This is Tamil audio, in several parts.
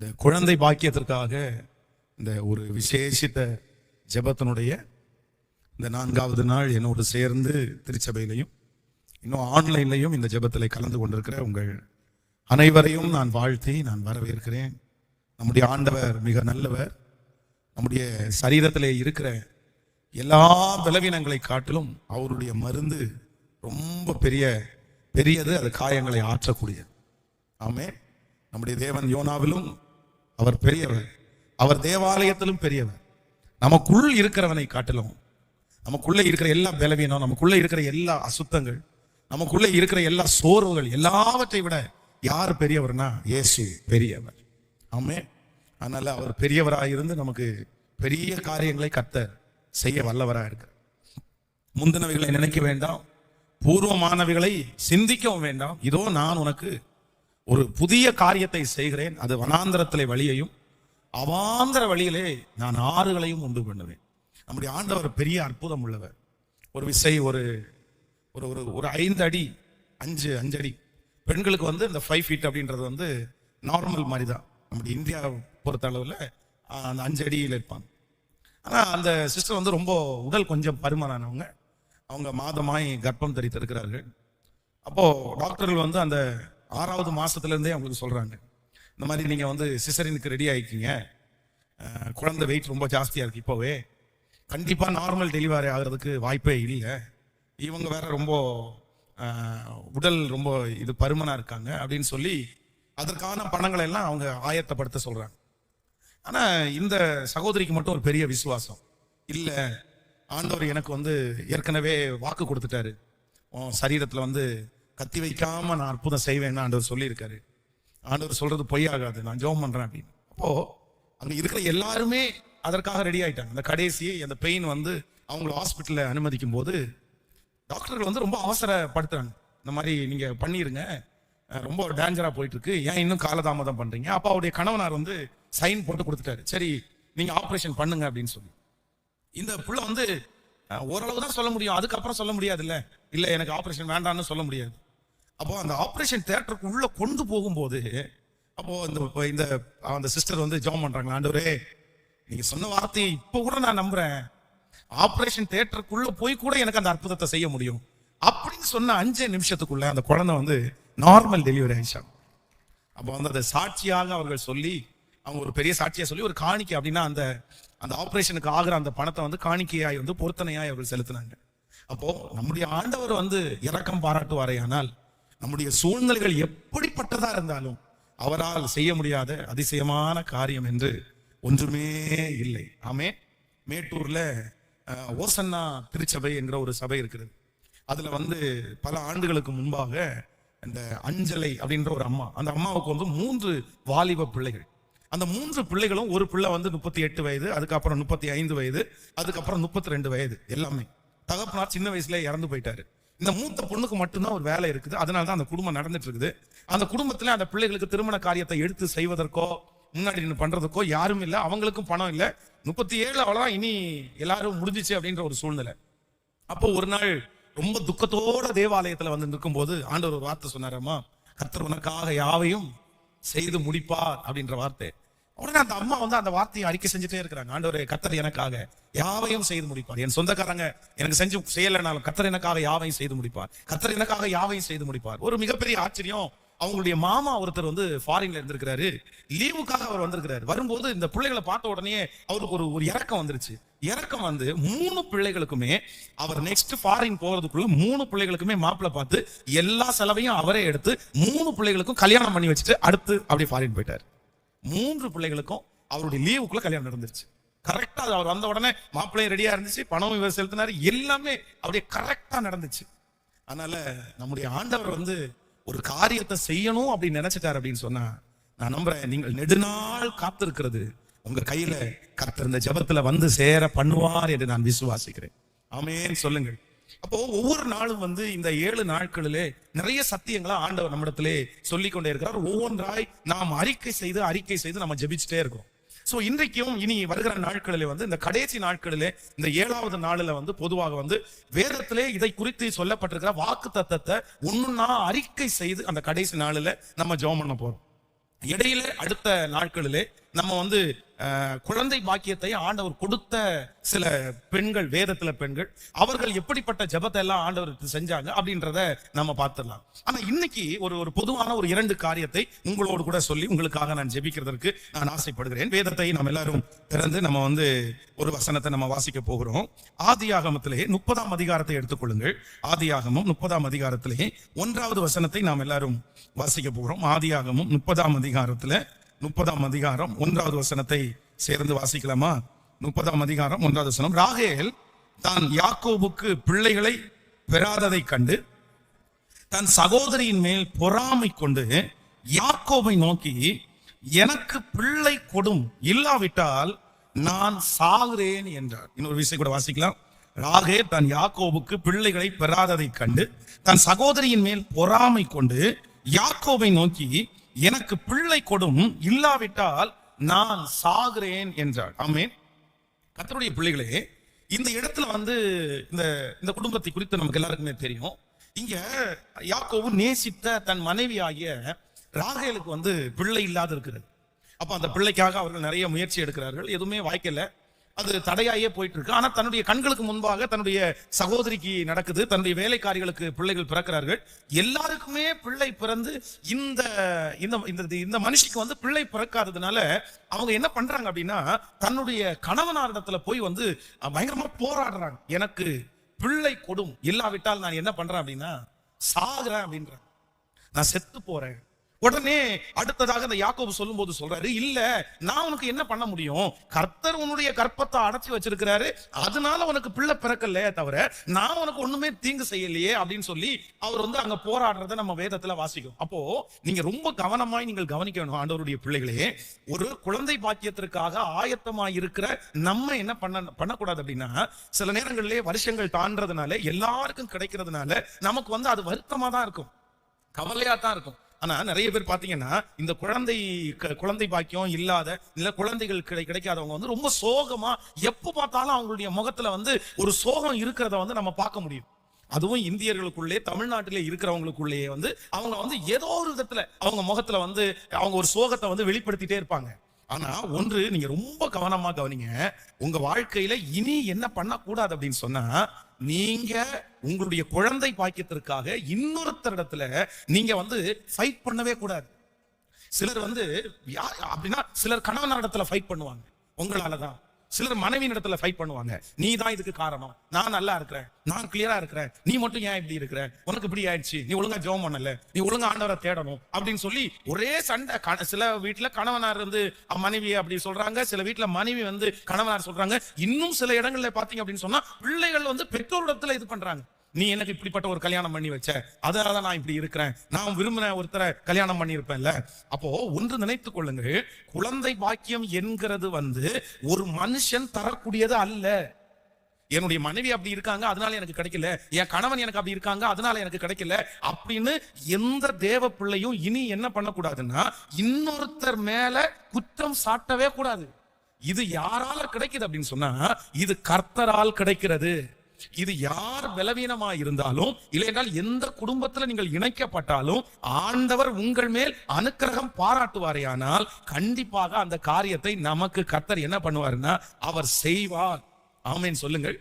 இந்த குழந்தை பாக்கியத்திற்காக இந்த ஒரு விசேஷித்த ஜெபத்தினுடைய இந்த 4வது நாள் என்னோடு சேர்ந்து திருச்சபையிலையும் இன்னும் ஆன்லைன்லையும் இந்த ஜெபத்தில் கலந்து கொண்டிருக்கிற உங்கள் அனைவரையும் நான் வாழ்த்தி நான் வரவேற்கிறேன். நம்முடைய ஆண்டவர் மிக நல்லவர். நம்முடைய சரீரத்திலே இருக்கிற எல்லா பலவீனங்களை காட்டிலும் அவருடைய மருந்து ரொம்ப பெரியது. அது காயங்களை ஆற்றக்கூடியது. ஆமென். நம்முடைய தேவன் யோனாவிலும் அவர் பெரியவர், அவர் தேவாலயத்திலும் பெரியவர். நமக்குள் இருக்கிறவனை காட்டிலும், நமக்குள்ள இருக்கிற எல்லா பலவீனம், நமக்குள்ள இருக்கிற எல்லா அசுத்தங்கள், நமக்குள்ள இருக்கிற எல்லா சோர்வுகள் எல்லாவற்றை விட யார் பெரியவர்னா இயேசு பெரியவர். ஆமென். அதனால அவர் பெரியவராக இருந்து நமக்கு பெரிய காரியங்களை கர்த்தர் செய்ய வல்லவராக இருக்கிறார். முந்தினவைகளை நினைக்க வேண்டாம், பூர்வமானவைகளை சிந்திக்கவும் வேண்டாம். இதோ நான் உனக்கு ஒரு புதிய காரியத்தை செய்கிறேன், அது வனாந்தரத்திலே வழியையும் அவாந்தர வழியிலே நான் ஆறுகளையும் உண்டு பண்ணுவேன். நம்முடைய ஆண்டவர் பெரிய அற்புதம் உள்ளவர். ஒரு விசை ஒரு ஒரு ஒரு 5 அடி 5 அடி பெண்களுக்கு வந்து இந்த 5 feet அப்படின்றது வந்து நார்மல் மாதிரி தான். நம்முடைய இந்தியா பொறுத்த அளவில் அந்த 5 அடியில் இருப்பாங்க. ஆனால் அந்த சிஸ்டர் வந்து ரொம்ப உடல் கொஞ்சம் பருமனானவங்க. அவங்க மாதமாய் கர்ப்பம் தரித்திருக்கிறார்கள். அப்போது டாக்டர்கள் வந்து அந்த 6வது மாதத்துலேருந்தே அவங்களுக்கு சொல்கிறாங்க, இந்த மாதிரி நீங்கள் வந்து சிசரினுக்கு ரெடி ஆகிக்கிங்க, குழந்தை வெயிட் ரொம்ப ஜாஸ்தியாக இருக்குது, இப்போவே கண்டிப்பாக நார்மல் டெலிவரி ஆகிறதுக்கு வாய்ப்பே இல்லை. இவங்க வேற ரொம்ப உடல் ரொம்ப இது பருமனாக இருக்காங்க அப்படின்னு சொல்லி அதற்கான பணங்களை எல்லாம் அவங்க ஆயத்தப்படுத்த சொல்கிறாங்க. ஆனால் இந்த சகோதரிக்கு மட்டும் ஒரு பெரிய விசுவாசம் இல்லை. ஆண்டவர் எனக்கு வந்து ஏற்கனவே வாக்கு கொடுத்துட்டாரு, சரீரத்தில் வந்து கத்தி வைக்காம நான் அற்புதம் செய்வேன்னு ஆண்டவர் சொல்லியிருக்காரு. ஆண்டவர் சொல்றது பொய்யாகாது, நான் ஜெபம் பண்றேன் அப்படின்னு. அப்போ அங்க இருக்கிற எல்லாருமே அதற்காக ரெடி ஆயிட்டாங்க. அந்த கடைசி அந்த பெயின் வந்து அவங்களை ஹாஸ்பிட்டல்ல அனுமதிக்கும் போது டாக்டர்கள் வந்து ரொம்ப அவசரப்படுத்துறாங்க. இந்த மாதிரி நீங்க பண்ணிருங்க, ரொம்ப டேஞ்சரா போயிட்டு இருக்கு, ஏன் இன்னும் காலதாமதம் பண்றீங்க? அப்ப அவருடைய கணவனார் வந்து சைன் போட்டு கொடுத்துட்டாரு, சரி நீங்க ஆப்ரேஷன் பண்ணுங்க அப்படின்னு சொல்லி. இந்த புள்ள வந்து ஓரளவு தான் சொல்ல முடியும், அதுக்கப்புறம் சொல்ல முடியாது. இல்ல எனக்கு ஆப்ரேஷன் வேண்டாம்னு சொல்ல முடியாது. அப்போ அந்த ஆப்ரேஷன் தியேட்டருக்கு உள்ள கொண்டு போகும்போது அப்போ இந்த அந்த சிஸ்டர் வந்து ஜெபம் பண்றாங்க, ஆண்டவரே நீங்க சொன்ன வார்த்தையை இப்ப கூட நான் நம்புறேன், ஆப்ரேஷன் தியேட்டருக்குள்ள போய் கூட எனக்கு அந்த அற்புதத்தை செய்ய முடியும் அப்படின்னு சொன்ன 5 நிமிஷத்துக்குள்ள அந்த குழந்தை வந்து நார்மல் டெலிவரி ஆயிடுச்சாங்க. அப்போ வந்து அதை சாட்சியாக அவர்கள் சொல்லி, அவங்க ஒரு பெரிய சாட்சியா சொல்லி ஒரு காணிக்கை அப்படின்னா அந்த அந்த ஆப்ரேஷனுக்கு ஆகிற அந்த பணத்தை வந்து காணிக்கையாய் வந்து பொருத்தனையாய் அவர்கள் செலுத்தினாங்க. அப்போ நம்முடைய ஆண்டவர் வந்து இரக்கம் பாராட்டுவாரையானால் நம்முடைய சூழ்நிலைகள் எப்படிப்பட்டதா இருந்தாலும் அவரால் செய்ய முடியாத அதிசயமான காரியம் என்று ஒன்றுமே இல்லை. ஆமென். மேட்டூர்ல ஓசன்னா திருச்சபை என்கிற ஒரு சபை இருக்கிறது. அதுல வந்து பல ஆண்டுகளுக்கு முன்பாக இந்த அஞ்சலை அப்படின்ற ஒரு அம்மா, அந்த அம்மாவுக்கு வந்து 3 வாலிப பிள்ளைகள். அந்த 3 பிள்ளைகளும், ஒரு பிள்ளை வந்து 38 வயது, அதுக்கப்புறம் 35 வயது, அதுக்கப்புறம் 32 வயது. எல்லாமே தகப்பனார் சின்ன வயசுல இறந்து போயிட்டாரு. இந்த மூத்த பொண்ணுக்கு மட்டும்தான் ஒரு வேலை இருக்குது. அதனாலதான் அந்த குடும்பம் நடந்துட்டு இருக்குது. அந்த குடும்பத்துல அந்த பிள்ளைகளுக்கு திருமண காரியத்தை எடுத்து செய்வதற்கோ முன்னாடி நின்று பண்றதுக்கோ யாரும் இல்லை, அவங்களுக்கும் பணம் இல்லை. 37 அவ்வளவுதான், இனி எல்லாரும் முடிஞ்சிச்சு அப்படின்ற ஒரு சூழ்நிலை. அப்போ ஒரு நாள் ரொம்ப துக்கத்தோட தேவாலயத்துல வந்து நிற்கும் போது ஆண்டவர் ஒரு வார்த்தை சொன்னாரம்மா, கர்த்தர் உனக்காக யாவையும் செய்து முடிப்பார் அப்படின்ற வார்த்தை. உடனே அந்த அம்மா வந்து அந்த வார்த்தையை அறிக்கை செஞ்சுட்டே இருக்கிறாங்க, ஆண்டவரே கர்த்தர் எனக்காக யாவையும் செய்து முடிப்பார், என் சொந்தக்காரங்க எனக்கு செய்யலைனாலும் கர்த்தர் எனக்காக யாவையும் செய்து முடிப்பார், கர்த்தர் எனக்காக யாவையும் செய்து முடிப்பார். ஒரு மிகப்பெரிய ஆச்சரியம், அவங்களுடைய மாமா ஒருத்தர் வந்து ஃபாரின்ல இருந்திருக்கிறாரு, லீவுக்காக அவர் வந்திருக்கிறாரு. வரும்போது இந்த பிள்ளைகளை பார்த்த உடனே அவருக்கு ஒரு இறக்கம் வந்துருச்சு. இறக்கம் வந்து 3 பிள்ளைகளுக்குமே அவர் நெக்ஸ்ட் ஃபாரின் போறதுக்குள்ள 3 பிள்ளைகளுக்குமே மாப்பிள்ளை பார்த்து எல்லா செலவையும் அவரே எடுத்து 3 பிள்ளைகளுக்கும் கல்யாணம் பண்ணி வச்சுட்டு அடுத்து அப்படியே ஃபாரின் போயிட்டார். 3 பிள்ளைகளுக்கும் அவருடைய லீவுக்குள்ள கல்யாணம் நடந்துருச்சு. கரெக்டா அவர் வந்த உடனே மாப்பிள்ளையும் ரெடியா இருந்துச்சு, பணம் இவர் செலுத்தினாரு, எல்லாமே அப்படியே கரெக்டா நடந்துச்சு. அதனால நம்முடைய ஆண்டவர் வந்து ஒரு காரியத்தை செய்யணும் அப்படின்னு நினைச்சிட்டாரு அப்படின்னு சொன்னா, நான் நம்புறேன் நீங்கள் நெடுநாள் காத்திருக்கிறது உங்க கையில கர்த்தர் இந்த ஜெபத்துல வந்து சேர பண்ணுவார் என்று நான் விசுவாசிக்கிறேன். ஆமென் சொல்லுங்கள். அப்போ ஒவ்வொரு நாளும் வந்து இந்த 7 நாட்களிலே நிறைய சத்தியங்களா ஆண்டவர் நம்மிடத்திலே சொல்லிக் கொண்டே இருக்கிறார். ஒவ்வொன்றாய் நாம் அறிக்கை செய்து நம்ம ஜெபிச்சுட்டே இருக்கோம். சோ இன்றைக்கும் இனி வருகிற நாட்களிலே வந்து இந்த கடைசி நாட்களிலே இந்த 7வது நாளில வந்து பொதுவாக வந்து வேதத்திலே இதை குறித்து சொல்லப்பட்டிருக்கிற வாக்கு தத்தத்தை ஒண்ணுன்னா அறிக்கை செய்து அந்த கடைசி நாளில நம்ம ஜெபம் பண்ண போறோம். இடையில அடுத்த நாட்களிலே நம்ம வந்து குழந்தை பாக்கியத்தை ஆண்டவர் கொடுத்த சில பெண்கள், வேதத்துல பெண்கள், அவர்கள் எப்படிப்பட்ட ஜெபத்தை எல்லாம் ஆண்டவருக்கு செஞ்சாங்க அப்படின்றத நம்ம பார்த்துடலாம். ஆனா இன்னைக்கு ஒரு பொதுவான ஒரு 2 காரியத்தை உங்களோடு கூட சொல்லி உங்களுக்காக நான் ஜெபிக்கிறதற்கு நான் ஆசைப்படுகிறேன். வேதத்தை நம்ம எல்லாரும் திறந்து நம்ம வந்து ஒரு வசனத்தை நம்ம வாசிக்க போகிறோம். ஆதியாகமத்திலே 30ஆம் அதிகாரத்தை எடுத்துக்கொள்ளுங்கள். ஆதியாகமம் 30ஆம் அதிகாரத்திலே 1வது வசனத்தை நாம் எல்லாரும் வாசிக்க போகிறோம். ஆதியாகமம் 30ஆம் அதிகாரத்துல 30ஆம் அதிகாரம் 1வது வசனத்தை சேர்ந்து வாசிக்கலாமா? 30ஆம் அதிகாரம் 1வது வசனம். ராகேல் தான் யாக்கோபுக்கு பிள்ளைகளை பெறாததை கண்டு தன் சகோதரியின் மேல் பொறாமை கொண்டு யாக்கோபை நோக்கி, எனக்கு பிள்ளை கொடும், இல்லாவிட்டால் நான் சாகிறேன் என்றார். இன்னொரு விஷயம் கூட வாசிக்கலாம். ராகேல் தன் யாக்கோபுக்கு பிள்ளைகளை பெறாததை கண்டு தன் சகோதரியின் மேல் பொறாமை கொண்டு யாக்கோபை நோக்கி, எனக்கு பிள்ளை கொடும், இல்லாவிட்டால் நான் சாகிறேன் என்றாள். ஆமென். கர்த்தருடைய பிள்ளைகளே, இந்த இடத்துல வந்து இந்த குடும்பத்தை குறித்து நமக்கு எல்லாருக்குமே தெரியும். இங்க யாக்கோபு நேசித்த தன் மனைவி ஆகிய ராகேலுக்கு வந்து பிள்ளை இல்லாத இருக்கிறது. அப்ப அந்த பிள்ளைக்காக அவர்கள் நிறைய முயற்சி எடுக்கிறார்கள், எதுவுமே வாய்க்கல, அது தடையாயே போயிட்டு இருக்கு. ஆனா தன்னுடைய கண்களுக்கு முன்பாக தன்னுடைய சகோதரிக்கு நடக்குது, தன்னுடைய வேலைக்காரிகளுக்கு பிள்ளைகள் பிறக்கிறார்கள். எல்லாருக்குமே பிள்ளை பிறந்து இந்த மனுஷிக்கு வந்து பிள்ளை பிறக்காததுனால அவங்க என்ன பண்றாங்க அப்படின்னா, தன்னுடைய கணவனாரிடத்துல போய் வந்து பயங்கரமா போராடுறாங்க. எனக்கு பிள்ளை கொடும், இல்லாவிட்டால் நான் என்ன பண்றேன் அப்படின்னா சாகுறேன் அப்படின்றேன், நான் செத்து போறேன். உடனே அடுத்ததாக அந்த யாக்கோபு சொல்லும் போது சொல்றாரு, இல்ல நான் உனக்கு என்ன பண்ண முடியும், கர்த்தர் உன்னுடைய கற்பத்தை அடைச்சி வச்சிருக்கிறாரு, அதனால உனக்கு பிள்ளை பிறக்கலையே தவிர நான் உனக்கு ஒண்ணுமே தீங்கு செய்யலையே அப்படின்னு சொல்லி அவர் வந்து அங்க போராடுறத நம்ம வேதத்துல வாசிக்கும். அப்போ நீங்க ரொம்ப கவனமாய் நீங்கள் கவனிக்க வேணும் ஆண்டவருடைய பிள்ளைகளே. ஒரு குழந்தை பாக்கியத்திற்காக ஆயத்தமாய் இருக்கிற நம்ம என்ன பண்ணக்கூடாது அப்படின்னா, சில நேரங்களிலே வருஷங்கள் தாண்டதுனால எல்லாருக்கும் கிடைக்கிறதுனால நமக்கு வந்து அது வருத்தமா தான் இருக்கும், கவலையா தான் இருக்கும். ஆனா நிறைய பேர் பாத்தீங்கன்னா இந்த குழந்தை பாக்கியம் இல்லாத இல்ல குழந்தைகள் கிடைக்காதவங்க வந்து ரொம்ப சோகமா, எப்ப பார்த்தாலும் அவங்களுடைய முகத்துல வந்து ஒரு சோகம் இருக்கிறத வந்து நம்ம பார்க்க முடியும். அதுவும் இந்தியர்களுக்குள்ளே, தமிழ்நாட்டிலே இருக்கிறவங்களுக்குள்ளேயே வந்து அவங்க வந்து ஏதோ ஒரு விதத்துல அவங்க முகத்துல வந்து அவங்க ஒரு சோகத்தை வந்து வெளிப்படுத்திட்டே இருப்பாங்க. ஆனா ஒன்று நீங்க ரொம்ப கவனமா கவனிங்க, உங்க வாழ்க்கையில இனி என்ன பண்ணக்கூடாது அப்படின்னு சொன்னா, நீங்க உங்களுடைய குழந்தை பாக்கியத்திற்காக இன்னொருத்தரிடத்துல நீங்க வந்து ஃபைட் பண்ணவே கூடாது. சிலர் வந்து அப்படின்னா சிலர் கணவன் இடத்துல ஃபைட் பண்ணுவாங்க உங்களாலதான், சிலர் மனைவியின் இடத்துல ஃபைட் பண்ணுவாங்க, நீ தான் இதுக்கு காரணம், நான் நல்லா இருக்கிறேன், நான் கிளியரா இருக்கிறேன், நீ மட்டும் ஏன் இப்படி இருக்கிற, உனக்கு இப்படி ஆயிடுச்சு, நீ ஒழுங்கா ஜெபம் பண்ணல, நீ ஒழுங்கா ஆண்டவரை தேடணும் அப்படின்னு சொல்லி ஒரே சண்டை. சில வீட்டுல கணவனார் வந்து மனைவி அப்படி சொல்றாங்க, சில வீட்டுல மனைவி வந்து கணவனார் சொல்றாங்க. இன்னும் சில இடங்கள்ல பாத்தீங்க அப்படின்னு சொன்னா பிள்ளைகள் வந்து பெற்றோரிடத்துல இது பண்றாங்க, நீ எனக்கு இப்படிப்பட்ட ஒரு கல்யாணம் பண்ணி வச்ச, அதனாலதான் நான் இப்படி இருக்கிறேன், நான் விரும்பின ஒருத்தரை கல்யாணம் பண்ணி இருப்பேன்ல. அப்போ ஒன்று நினைத்துக் கொள்ளுங்கள், குழந்தை பாக்கியம் என்கிறது வந்து ஒரு மனுஷன் தரக்கூடியது அல்ல. என்னுடைய மனைவி அப்படி இருக்காங்க அதனால எனக்கு கிடைக்கல, என் கணவன் எனக்கு அப்படி இருக்காங்க அதனால எனக்கு கிடைக்கல அப்படின்னு எந்த தேவ பிள்ளையும் இனி என்ன பண்ணக்கூடாதுன்னா இன்னொருத்தர் மேல குற்றம் சாட்டவே கூடாது. இது யாரால கிடைக்குது அப்படின்னு சொன்னா, இது கர்த்தரால் கிடைக்கிறது. இது யார் பலவீனமா இருந்தாலும் இல்லை என்றால் எந்த குடும்பத்துல நீங்கள் இணைக்கப்பட்டாலும் ஆண்டவர் உங்கள் மேல் அனுக்கிரகம் பாராட்டுவாரேயானால் கண்டிப்பாக அந்த காரியத்தை நமக்கு கர்த்தர் என்ன பண்ணுவாருன்னா அவர் செய்வார். ஆமென் சொல்லுங்கள்.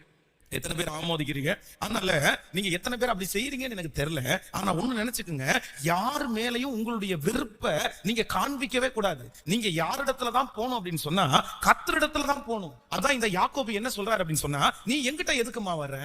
எத்தனை பேர் ஆமோதிக்கிறீங்க? அதனால நீங்க எத்தனை பேர் அப்படி செய்யறீங்கன்னு எனக்கு தெரியல. ஆனா ஒண்ணு நினைச்சுக்குங்க, யார் மேலையும் உங்களுடைய விருப்ப நீங்க காண்பிக்கவே கூடாது. நீங்க யாரிடத்துலதான் போகணும் அப்படின்னு சொன்னா கர்த்தரிடத்துலதான் போகணும். அதான் இந்த யாக்கோபு என்ன சொல்றாரு அப்படின்னு சொன்னா, நீ எங்கிட்ட எதுக்குமா வர்ற,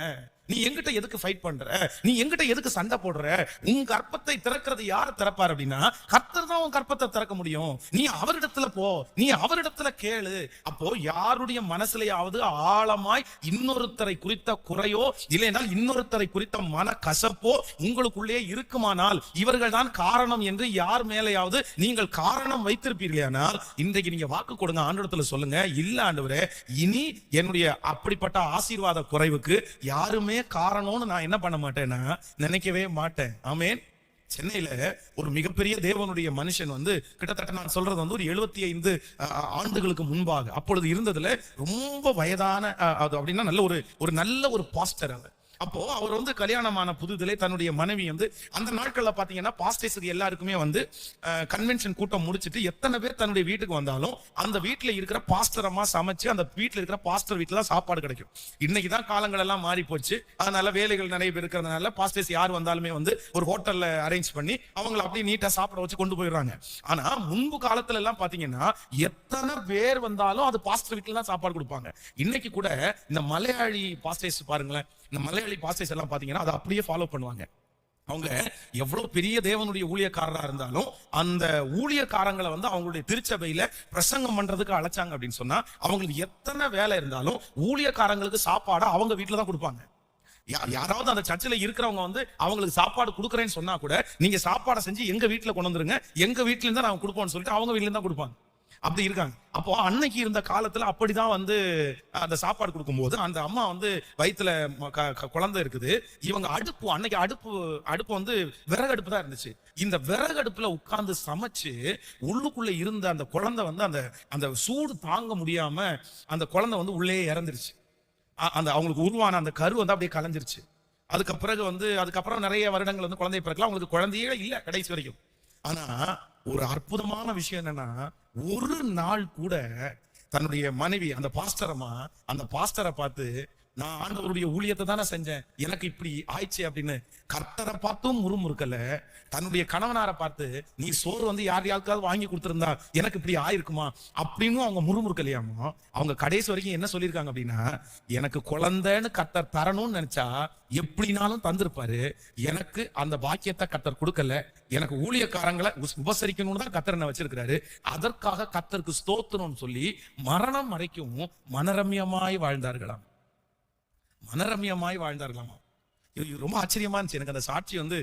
நீ எங்கிட்ட எதுக்கு ஃபைட் பண்ற, நீ எங்கிட்ட எதுக்கு சண்டை போடுற, உன் கற்பத்தை திறக்கிறது யாரு திறப்பார் அப்படின்னா கர்த்தர் தான் உன் கற்பத்தை திறக்க முடியும். நீ அவரிடத்துல போ, நீ அவரிடத்துல கேளு. அப்போ யாருடைய மனசுலையாவது ஆழமாய் இன்னொருத்தரை குறித்த குறையோ இல்லை என்றால் இன்னொருத்தரை குறித்த மன கசப்போ உங்களுக்குள்ளே இருக்குமானால் இவர்கள் தான் காரணம் என்று யார் மேலேயாவது நீங்கள் காரணம் வைத்திருப்பீர்களானால் இன்றைக்கு நீங்க வாக்கு கொடுங்க, ஆண்டவரிடத்துல சொல்லுங்க, இல்ல ஆண்டவரே இனி என்னுடைய அப்படிப்பட்ட ஆசீர்வாத குறைவுக்கு யாருமே காரணம்னு நான் என்ன பண்ண மாட்டேன்னா நினைக்கவே மாட்டேன். ஆமென். சென்னையில ஒரு மிகப்பெரிய தேவனுடைய மனுஷன் வந்து கிட்டத்தட்ட நான் சொல்றது வந்து ஒரு 75 ஆண்டுகளுக்கு முன்பாக அப்பொழுது இருந்ததுல ரொம்ப வயதான அது அப்படின்னா நல்ல ஒரு பாஸ்டர். அவர் அப்போ அவர் வந்து கல்யாணமான புதுதிலே தன்னுடைய மனைவி வந்து அந்த நாட்கள்ல பாத்தீங்கன்னா பாஸ்டர்ஸுக்கு எல்லாருக்குமே வந்து கன்வென்ஷன் கூட்டம் முடிச்சிட்டு எத்தனை பேர் தன்னுடைய வீட்டுக்கு வந்தாலும் அந்த வீட்டுல இருக்கிற பாஸ்டர் அம்மா சமைச்சு அந்த வீட்டுல இருக்கிற பாஸ்டர் வீட்டுல தான் சாப்பாடு கிடைக்கும். இன்னைக்கு தான் காலங்கள் எல்லாம் மாறி போச்சு. அதனால வேலைகள் நிறைய பேர் இருக்கிறதுனால பாஸ்டர்ஸ் யார் வந்தாலுமே வந்து ஒரு ஹோட்டல்ல அரேஞ்ச் பண்ணி அவங்களை அப்படியே நீட்டா சாப்பிட வச்சு கொண்டு போயிடுறாங்க. ஆனா முன்பு காலத்துல எல்லாம் பாத்தீங்கன்னா எத்தனை பேர் வந்தாலும் அது பாஸ்டர் வீட்டுல தான் சாப்பாடு கொடுப்பாங்க. இன்னைக்கு கூட இந்த மலையாளி பாஸ்டர்ஸ் பாருங்களேன், இந்த மலையாளி பாஸ்டர்ஸ் எல்லாம் பாத்தீங்கன்னா அதை அப்படியே ஃபாலோ பண்ணுவாங்க. அவங்க எவ்வளவு பெரிய தேவனுடைய ஊழியக்காரரா இருந்தாலும் அந்த ஊழியக்காரங்களை வந்து அவங்களுடைய திருச்சபையில பிரசங்கம் பண்றதுக்கு அழைச்சாங்க அப்படின்னு சொன்னா அவங்களுக்கு எத்தனை வேலை இருந்தாலும் ஊழியக்காரங்களுக்கு சாப்பாடு அவங்க வீட்டுல தான் கொடுப்பாங்க. யாராவது அந்த சர்ச்சில் இருக்கிறவங்க வந்து அவங்களுக்கு சாப்பாடு கொடுக்குறேன்னு சொன்னா கூட நீங்க சாப்பாடை செஞ்சு எங்க வீட்டுல கொண்டு வந்துருங்க, எங்க வீட்டுல இருந்தா நாங்க கொடுப்போம்னு சொல்லிட்டு அவங்க வீட்டுல தான் கொடுப்பாங்க. அப்படி இருக்காங்க. அப்போ அன்னைக்கு இருந்த காலத்துல அப்படிதான் வந்து அந்த சாப்பாடு கொடுக்கும்போது அந்த அம்மா வந்து வயிற்றுல குழந்தை இருக்குது. இவங்க அன்னைக்கு அடுப்பு வந்து விறகு அடுப்பு தான் இருந்துச்சு. இந்த விறகு அடுப்புல உட்கார்ந்து சமைச்சு உள்ளுக்குள்ள இருந்த அந்த குழந்தை வந்து அந்த அந்த சூடு தாங்க முடியாம அந்த குழந்தை வந்து உள்ளே இறந்துருச்சு. அந்த அவங்களுக்கு உருவான அந்த கரு வந்து அப்படியே கலைஞ்சிருச்சு. அதுக்கப்புறம் நிறைய வருடங்கள் வந்து குழந்தை பிறக்கலாம். அவங்களுக்கு குழந்தையே இல்லை கடைசி வரைக்கும். ஆனா ஒரு அற்புதமான விஷயம் என்னன்னா, ஒரு நாள் கூட தன்னுடைய மனைவி அந்த பாஸ்டரை பார்த்து நான் ஆண்டவருடைய ஊழியத்தை தானே செஞ்சேன், எனக்கு இப்படி ஆயிடுச்சு அப்படின்னு கர்த்தரை பார்த்தும் முறுமுறுக்கல. தன்னுடைய கணவனாரை பார்த்து நீ சோறு வந்து யாரையாவது வாங்கி கொடுத்திருந்தா எனக்கு இப்படி ஆயிருக்குமா அப்படின்னு அவங்க முறுமுறுக்கலையாமோ. அவங்க கடைசி வரைக்கும் என்ன சொல்லியிருக்காங்க அப்படின்னா, எனக்கு குழந்தைன்னு கர்த்தர் தரணும்னு நினைச்சா எப்படினாலும் தந்திருப்பாரு, எனக்கு அந்த பாக்கியத்தை கர்த்தர் கொடுக்கல, எனக்கு ஊழியக்காரங்களை உபசரிக்கணும்னு தான் கர்த்தர் என்ன வச்சிருக்கிறாரு, அதற்காக கர்த்தருக்கு ஸ்தோத்திரம்னு சொல்லி மரணம் வரைக்கும் மனரம்யமாய் வாழ்ந்தார்களாம். இது ரொம்ப ஆச்சரியமா இருந்துச்சு. எனக்கு அந்த சாட்சி வந்து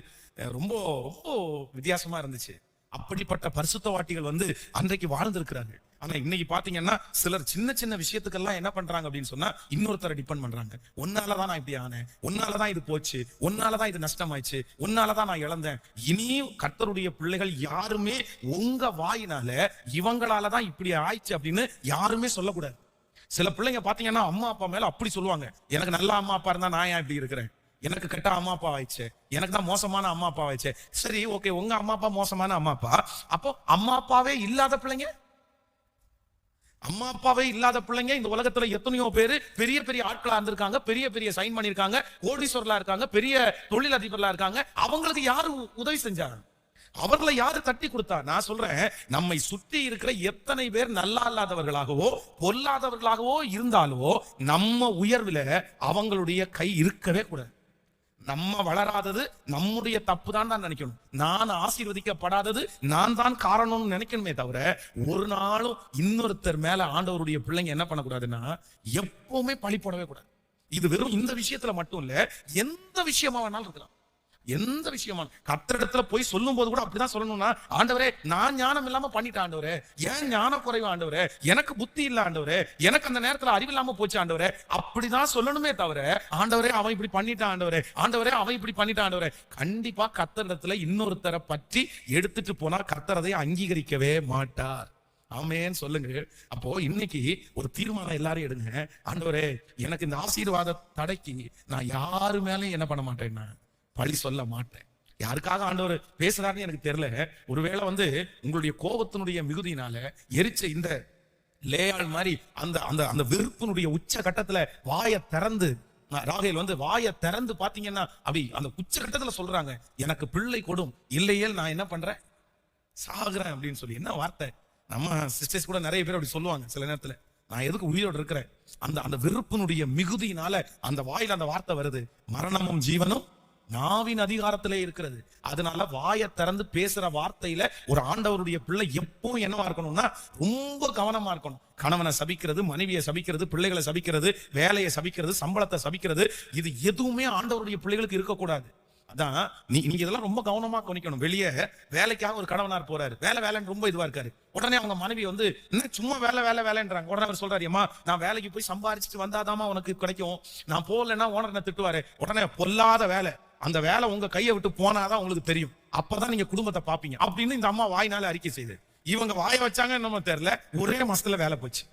ரொம்ப ரொம்ப வித்தியாசமா இருந்துச்சு. அப்படிப்பட்ட பரிசுத்தவாட்டிகள் வந்து அன்றைக்கு வாழ்ந்திருக்கிறார்கள். ஆனா இன்னைக்கு பாத்தீங்கன்னா சிலர் சின்ன சின்ன விஷயத்துக்கெல்லாம் என்ன பண்றாங்க அப்படின்னு சொன்னா இன்னொருத்தரை டிபெண்ட் பண்றாங்க. ஒன்னாலதான் நான் இப்படி ஆனேன், ஒன்னாலதான் இது போச்சு, ஒன்னாலதான் இது நஷ்டமாயிடுச்சு, ஒன்னாலதான் நான் இழந்தேன். இனியும் கர்த்தருடைய பிள்ளைகள் யாருமே உங்க வாயினால இவங்களாலதான் இப்படி ஆயிடுச்சு அப்படின்னு யாருமே சொல்லக்கூடாது. சில பிள்ளைங்க பாத்தீங்கன்னா அம்மா அப்பா மேல அப்படி சொல்லுவாங்க, எனக்கு நல்ல அம்மா அப்பா இருந்தா நான் ஏன் இப்படி இருக்கிறேன், எனக்கு கெட்ட அம்மா அப்பா ஆயிடுச்சு, எனக்கு தான் மோசமான அம்மா அப்பா ஆயிடுச்சு. சரி ஓகே, உங்க அம்மா அப்பா மோசமான அம்மா அப்பா, அப்போ அம்மா அப்பாவே இல்லாத பிள்ளைங்க இந்த உலகத்துல எத்தனையோ பேரு பெரிய பெரிய ஆட்களா இருந்திருக்காங்க, பெரிய பெரிய சைன் பண்ணிருக்காங்க, கோடீஸ்வரலா இருக்காங்க, பெரிய தொழிலதிபர்களா இருக்காங்க. அவங்களுக்கு யாரு உதவி செஞ்சாங்க, அவர்களை யாரு தட்டி கொடுத்தா? நான் சொல்றேன், நம்மை சுற்றி இருக்கிற எத்தனை பேர் நல்லா இல்லாதவர்களாகவோ பொல்லாதவர்களாகவோ இருந்தாலோ நம்ம உயர்வுல அவங்களுடைய கை இருக்கவே கூடாது. நம்ம வளராதது நம்முடைய தப்பு தான் நினைக்கணும். நான் ஆசீர்வதிக்கப்படாதது நான் தான் காரணம்னு நினைக்கணுமே தவிர ஒரு நாளும் இன்னொருத்தர் மேல ஆண்டவருடைய பிள்ளைங்க என்ன பண்ணக்கூடாதுன்னா எப்பவுமே பழி போடவே கூடாது. இது வெறும் இந்த விஷயத்துல மட்டும் இல்ல, எந்த விஷயமா வேணாலும் இருக்கலாம். எந்த விஷயமா கர்த்தரிடத்துல போய் சொல்லும் போது கூட அப்படிதான் சொல்லணும்னா, ஆண்டவரே நான் ஞானம் இல்லாம பண்ணிட்டேன் ஆண்டவரே, ஏன் ஞான குறைவு ஆண்டவரே, எனக்கு புத்தி இல்ல ஆண்டவரே, எனக்கு அந்த நேரத்துல அறிவு இல்லாம போச்சு ஆண்டவரே, அப்படிதான் சொல்லணுமே தவிர ஆண்டவரே அவன் இப்படி பண்ணிட்டான் ஆண்டவரே, ஆண்டவரே அவன் இப்படி பண்ணிட்டான் ஆண்டவரே. கண்டிப்பா கர்த்தரிடத்துல இன்னொருத்தரை பற்றி எடுத்துட்டு போனா கர்த்தர் அதை அங்கீகரிக்கவே மாட்டார். ஆமேன்னு சொல்லுங்க. அப்போ இன்னைக்கு ஒரு தீர்மானம் எல்லாரும் எடுங்க, ஆண்டவரே எனக்கு இந்த ஆசீர்வாத தடைக்கு நான் யாரு மேலேயும் என்ன பண்ண மாட்டேன்னா பழி சொல்ல மாட்டேன். யாருக்காக ஆண்டவர் பேசுறாருன்னு எனக்கு தெரியல. ஒருவேளை வந்து உங்களுடைய கோபத்தினுடைய மிகுதியினால எரிச்ச இந்த லேயாள் மாதிரி அந்த அந்த அந்த வெறுப்பினுடைய உச்ச கட்டத்துல வாயை திறந்து ராகேல் வந்து வாயை திறந்து பாத்தீங்கன்னா அப்படி அந்த உச்ச கட்டத்துல சொல்றாங்க, எனக்கு பிள்ளை கொடும், இல்லையே நான் என்ன பண்றேன், சாகுறேன் அப்படின்னு சொல்லி. என்ன வார்த்தை! நம்ம சிஸ்டர்ஸ் கூட நிறைய பேர் அப்படி சொல்லுவாங்க சில நேரத்துல, நான் எதுக்கு உயிரோடு இருக்கிறேன். அந்த அந்த வெறுப்பினுடைய மிகுதியினால அந்த வாயில அந்த வார்த்தை வருது, மரணமும் ஜீவனும் நாவின் அதிகாரத்திலே இருக்கிறது. அதனால வாயை திறந்து பேசுற வார்த்தையில ஒரு ஆண்டவருடைய பிள்ளை எப்பவும் என்னவா இருக்கணும்னா ரொம்ப கவனமா இருக்கணும். கணவனை சபிக்கிறது, மனைவியை சபிக்கிறது, பிள்ளைகளை சபிக்கிறது, வேலையை சபிக்கிறது, சம்பளத்தை சபிக்கிறது, இது எதுவுமே ஆண்டவருடைய பிள்ளைகளுக்கு இருக்கக்கூடாது. அதான் நீங்க இதெல்லாம் ரொம்ப கவனமா கவனிக்கணும். வெளியே வேலைக்காக ஒரு கணவனார் போறாரு, வேலைன்னு ரொம்ப இதுவா இருக்காரு. உடனே அவங்க மனைவி வந்து என்ன சும்மா வேலைன்றாங்க. உடனே அவர் சொல்றாரு, அம்மா நான் வேலைக்கு போய் சம்பாரிச்சுட்டு வந்தாதாமா உனக்கு கிடைக்கும், நான் போகலன்னா ஓனர் என்ன திட்டுவாரு. உடனே பொல்லாத வேலை, அந்த வேலை உங்க கையை விட்டு போனாதான் உங்களுக்கு தெரியும், அப்பதான் நீங்க குடும்பத்தை பாப்பீங்க அப்படின்னு இந்த அம்மா வாய்னால அறிக்கை செய்து. இவங்க வாய வச்சாங்க நம்ம தெரியல, ஒரே மாசத்துல வேலை போச்சு.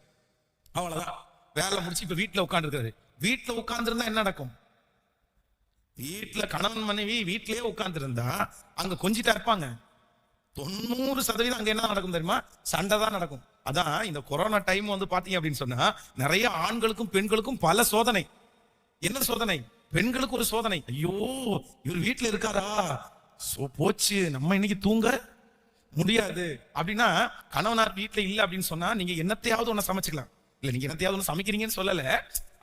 அவ்வளவுதான், வேலை முடிச்சு இப்ப வீட்டுல உட்கார்ந்து இருக்காரு. வீட்டுல உட்கார்ந்து இருந்தா என்ன நடக்கும்? வீட்டுல கணவன் மனைவி வீட்டிலேயே உட்கார்ந்து இருந்தா அங்க கொஞ்சிட்டா இருப்பாங்க. 90% அங்க என்ன நடக்கும் தெரியுமா? சண்டை தான் நடக்கும். அதான் இந்த கொரோனா டைம் வந்து பாத்தீங்க அப்படின்னு சொன்னா நிறைய ஆண்களுக்கும் பெண்களுக்கும் பல சோதனை. என்ன சோதனை? பெண்களுக்கு ஒரு சோதனை. ஐயோ இவர் வீட்டுல இருக்காரா, போச்சு, நம்ம இன்னைக்கு தூங்க முடியாது அப்படின்னா. கணவனார் வீட்டுல இல்ல அப்படின்னு சொன்னா நீங்க என்னத்தையாவது ஒண்ணு சமைச்சுக்கலாம். இல்ல நீங்க என்னத்தையாவது ஒண்ணு சமைக்கிறீங்கன்னு சொல்லல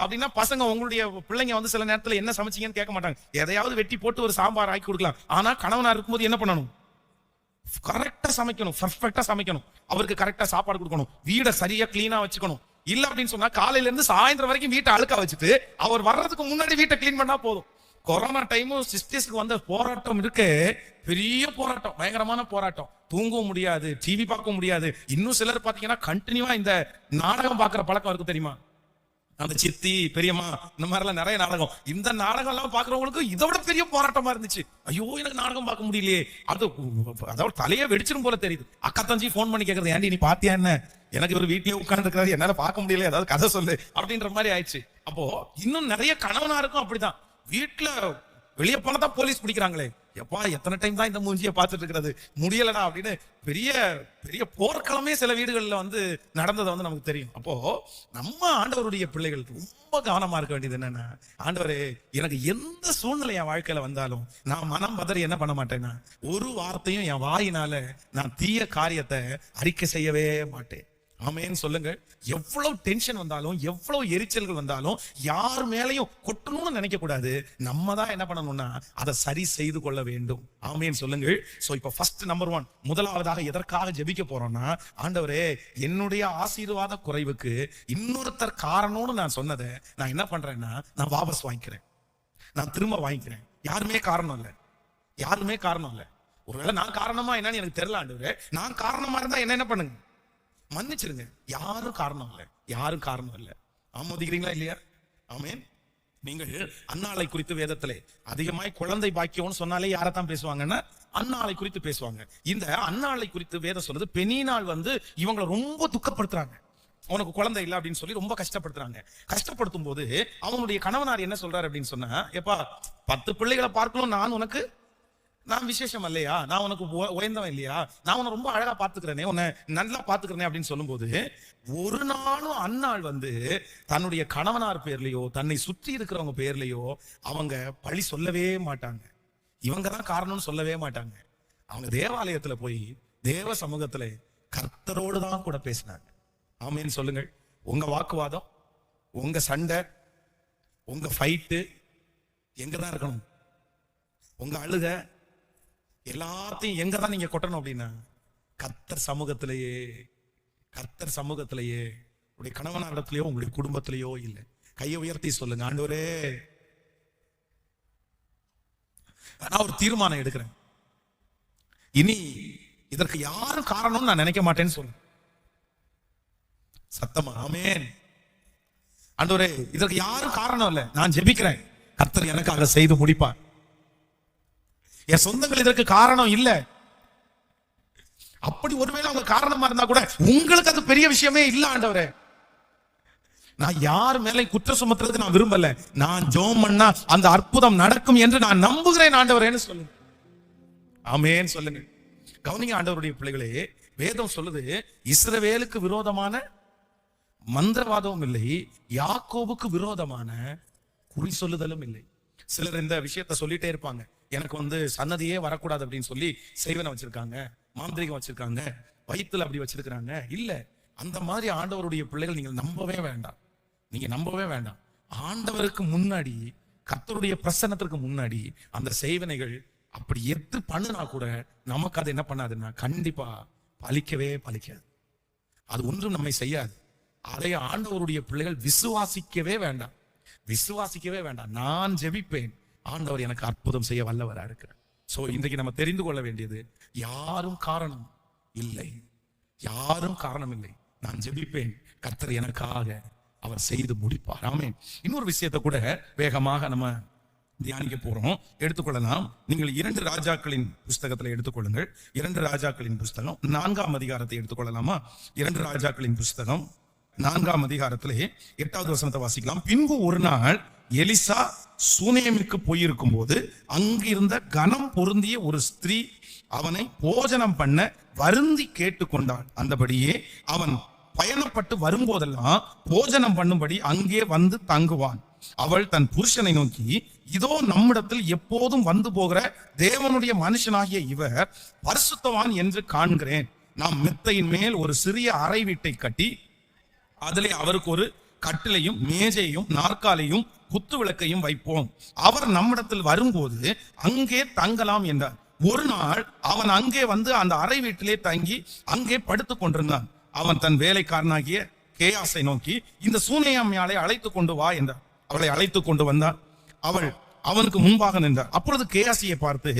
அப்படின்னா, பசங்க உங்களுடைய பிள்ளைங்க வந்து சில நேரத்துல என்ன சமைச்சீங்கன்னு கேட்க மாட்டாங்க. எதையாவது வெட்டி போட்டு ஒரு சாம்பார் ஆக்கி கொடுக்கலாம். ஆனா கணவனார் இருக்கும்போது என்ன பண்ணணும்? கரெக்டா சமைக்கணும், பர்ஃபெக்டா சமைக்கணும், அவருக்கு கரெக்டா சாப்பாடு கொடுக்கணும், வீடை சரியா கிளீனா வச்சுக்கணும். இல்ல அப்படின்னு சொன்னா காலையில இருந்து சாயந்தரம் வரைக்கும் வீட்டை அழுக்கா வச்சுட்டு அவர் வர்றதுக்கு முன்னாடி வீட்டை கிளீன் பண்ணா போதும். கொரோனா டைமும் சிஸ்டர்ஸ்க்கு வந்த போராட்டம் இருக்கு, பெரிய போராட்டம், பயங்கரமான போராட்டம். தூங்கவும் முடியாது, டிவி பார்க்க முடியாது. இன்னும் சிலர் பாத்தீங்கன்னா கண்டினியூவா இந்த நாடகம் பாக்குற பழக்கம் இருக்கு தெரியுமா? அந்த சித்தி பெரியம்மா இந்த மாதிரி எல்லாம் நிறைய நாடகம். இந்த நாடகம் எல்லாம் பாக்குறவங்களுக்கு இதை விட பெரிய போராட்டமா இருந்துச்சு. ஐயோ எனக்கு நாடகம் பார்க்க முடியலையே, அதாவது தலையே வெடிச்சிரும் போல தெரியுது. அக்கா தஞ்சி போன் பண்ணி கேக்குறது, ஏன்டி நீ பாத்தியா என்ன, எனக்கு ஒரு வீட்லயே உட்கார்ந்து இருக்காரு, என்னால பார்க்க முடியல, ஏதாவது கதை சொல்லு அப்படின்ற மாதிரி ஆயிடுச்சு. அப்போ இன்னும் நிறைய கணவனா இருக்கும் அப்படிதான். வீட்டுல வெளியே போனதான் போலீஸ் பிடிக்கிறாங்களே, எப்பா எத்தனை டைம் தான் இந்த மூஞ்சியை பார்த்துட்டு இருக்கிறது, முடியலடா அப்படின்னு பெரிய பெரிய போர்க்களமே சில வீடுகளில் வந்து நடந்ததை வந்து நமக்கு தெரியும். அப்போ நம்ம ஆண்டவருடைய பிள்ளைகள் ரொம்ப கவனமா இருக்க வேண்டியது என்னன்னா, ஆண்டவரே எனக்கு எந்த சூழ்நிலை என் வாழ்க்கையில வந்தாலும் நான் மனம் பதறி என்ன பண்ண மாட்டேன்னா, ஒரு வார்த்தையும் என் வாயினால நான் தீய காரியத்தை அறிக்கை செய்யவே மாட்டேன். ஆமேன்னு சொல்லுங்க. எவ்வளவு டென்ஷன் வந்தாலும் எவ்வளவு எரிச்சல்கள் வந்தாலும் யார் மேலையும் கொட்டணும்னு நினைக்க கூடாது. நம்ம தான் என்ன பண்ணணும்னா அதை சரி செய்து கொள்ள வேண்டும். ஆமேன்னு சொல்லுங்க. சோ இப்ப ஃபர்ஸ்ட் நம்பர் 1 முதலாவதாக எதற்காக ஜெபிக்க போறோம்னா, ஆண்டவரே என்னுடைய ஆசீர்வாத குறைவுக்கு இன்னொருத்தர் காரணம்னு நான் சொன்னதை நான் என்ன பண்றேன்னா நான் வாபஸ் வாங்கிக்கிறேன், நான் திரும்ப வாங்கிக்கிறேன். யாருமே காரணம் இல்லை, யாருமே காரணம் இல்லை. ஒருவேளை நான் காரணமா என்னன்னு எனக்கு தெரியல ஆண்டவரே, நான் காரணமா இருந்தா என்ன பண்ணுங்க, மன்னிச்சிருங்க. யாரும் காரணம் இல்லை, யாரும் காரணம் இல்லை. ஆமோதிக்கிறீங்களா இல்லையா? ஆமேன். நீங்கள் அன்னாளை குறித்து வேதத்திலே அதிகமாய் குழந்தை பாக்கியம்னு சொன்னாலே யாரத்தான் பேசுவாங்கன்னா அன்னாளை குறித்து பேசுவாங்க. இந்த அன்னாளை குறித்து வேதம் சொல்றது, பெனினாள் வந்து இவங்களை ரொம்ப துக்கப்படுத்துறாங்க. உனக்கு குழந்தை இல்லை அப்படின்னு சொல்லி ரொம்ப கஷ்டப்படுத்துறாங்க. கஷ்டப்படுத்தும் போது அவனுடைய கணவனார் என்ன சொல்றாரு அப்படின்னு சொன்னா, எப்பா 10 பிள்ளைகளை பார்க்கணும், நான் விசேஷம் இல்லையா, நான் உனக்கு உயர்ந்தவன் இல்லையா, நான் உன்னை ரொம்ப அழகா பாத்துக்கிறேனே, உன்னை நல்லா பாத்துக்கிறேனே அப்படின்னு சொல்லும் போது, ஒரு நாளும் அன்னாள் வந்து தன்னுடைய கணவனார் பேர்லயோ தன்னை சுற்றி இருக்கிறவங்க பேர்லயோ அவங்க பழி சொல்லவே மாட்டாங்க. இவங்க தான் காரணம்னு சொல்லவே மாட்டாங்க. அவங்க தேவாலயத்துல போய் தேவ சமூகத்துல கர்த்தரோடு தான் கூட பேசினாங்க. ஆமேன்னு சொல்லுங்கள். உங்க வாக்குவாதம், உங்க சண்டை, உங்க ஃபைட்டு எங்கதான் இருக்கணும்? உங்க அழுக எல்லாத்தையும் எங்க தான் நீங்க கொட்டணும் அப்படின்னா கர்த்தர் சமூகத்திலேயே, கர்த்தர் சமூகத்திலேயே. உங்களுடைய கணவனாரிடத்திலேயோ உங்களுடைய குடும்பத்திலேயோ இல்லை. கையை உயர்த்தி சொல்லுங்க, ஆண்டவரே நான் ஒரு தீர்மானம் எடுக்கிறேன், இனி இதற்கு யாரும் காரணம்னு நான் நினைக்க மாட்டேன்னு சொல்லுங்க. சத்தமா ஆமென். ஆண்டவரே இதற்கு யாரும் காரணம் இல்லை, நான் ஜெபிக்கிறேன், கர்த்தர் எனக்காக செய்து முடிப்பார். என் சொந்தங்கள் இதற்கு காரணம் இல்ல. அப்படி ஒருவேளை அவங்க காரணமா இருந்தா கூட உங்களுக்கு அது பெரிய விஷயமே இல்ல. ஆண்டவரே நான் யார் மேலே குற்றம் சுமத்துறதுக்கு நான் விரும்பல, நான் ஜெபம் பண்ணா அந்த அற்புதம் நடக்கும் என்று நான் நம்புகிறேன் ஆண்டவரேன்னு சொல்லுங்க. ஆமென் சொல்லுங்க. கவனிங்க ஆண்டவருடைய பிள்ளைகளே, வேதம் சொல்லுது இஸ்ரவேலுக்கு விரோதமான மந்திரவாதமும் இல்லை, யாக்கோபுக்கு விரோதமான குறி சொல்லுதலும் இல்லை. சிலர் இந்த விஷயத்த சொல்லிட்டே இருப்பாங்க, எனக்கு வந்து சன்னதியே வரக்கூடாது அப்படின்னு சொல்லி செய்வனை வச்சிருக்காங்க, மாந்திரிகம் வச்சிருக்காங்க, வயிற்றுல அப்படி வச்சிருக்கிறாங்க. இல்ல, அந்த மாதிரி ஆண்டவருடைய பிள்ளைகள் நீங்கள் நம்பவே வேண்டாம், நீங்க நம்பவே வேண்டாம். ஆண்டவருக்கு முன்னாடி, கர்த்தருடைய பிரசன்னத்திற்கு முன்னாடி அந்த செய்வனைகள் அப்படி எது பண்ணுனா கூட நமக்கு அது என்ன பண்ணாதுன்னா கண்டிப்பா பலிக்கவே பலிக்காது. அது ஒன்றும் நம்மை செய்யாது. அதை ஆண்டவருடைய பிள்ளைகள் விசுவாசிக்கவே வேண்டாம், விசுவாசிக்கவே வேண்டாம். நான் ஜெபிப்பேன், ஆண்டவர் எனக்கு அற்புதம் செய்ய வல்லவரா இருக்கிறார். சோ இன்றைக்கு நம்ம தெரிந்து கொள்ள வேண்டியது, யாரும் காரணம் இல்லை, யாரும் காரணம் இல்லை. நான் ஜெபிப்பேன், கர்த்தர் எனக்காக அவர் செய்து முடிப்பார். ஆமென். இன்னொரு விஷயத்தை கூட வேகமாக நம்ம தியானிக்க போறோம், எடுத்துக்கொள்ளலாம். நீங்கள் 2 ராஜாக்களின் புஸ்தகத்துல எடுத்துக்கொள்ளுங்கள். 2 ராஜாக்களின் புஸ்தகம் 4ஆம் அதிகாரத்தை எடுத்துக்கொள்ளலாமா? 2 ராஜாக்களின் புஸ்தகம் 4ஆம் அதிகாரத்திலே 8வது வசனத்தை வாசிக்கலாம். பின்பு ஒரு நாள் எலிசா சூனேமுக்கு போயிருக்கும் போது அங்கிருந்த கனம் பொருந்திய ஒரு ஸ்திரீ அவனை போஜனம் பண்ண வருந்தி கேட்டுக்கொண்டாள். அந்தபடியே அவன் பயணப்பட்டு வரும்போதெல்லாம் போஜனம் பண்ணும்படி அங்கே வந்து தங்குவான். அவள் தன் புருஷனை நோக்கி, இதோ நம்மிடத்தில் எப்போதும் வந்து போகிற தேவனுடைய மனுஷனாகிய இவர் பரிசுத்தவான் என்று காண்கிறேன். நாம் மெத்தையின் மேல் ஒரு சிறிய அறை வீட்டை கட்டி அதிலே அவருக்கு ஒரு கட்டிலையும் மேஜையும் நாற்காலியும் குத்து விளக்கையும் வைப்போம். அவர் நம்மிடத்தில் வரும்போது அங்கே தங்கலாம் என்றார். ஒரு நாள் அவன் அங்கே வந்து அந்த அறை வீட்டிலே தங்கி அங்கே படுத்துக் கொண்டிருந்தான். அவன் தன் வேலைக்காரனாகிய கேயாசை நோக்கி, இந்த சூனேமியாளை அழைத்து கொண்டு வா என்றார். அவளை அழைத்து கொண்டு வந்தார். அவள் அவனுக்கு முன்பாக நின்றார். அப்பொழுது கேயாசியை பார்த்து,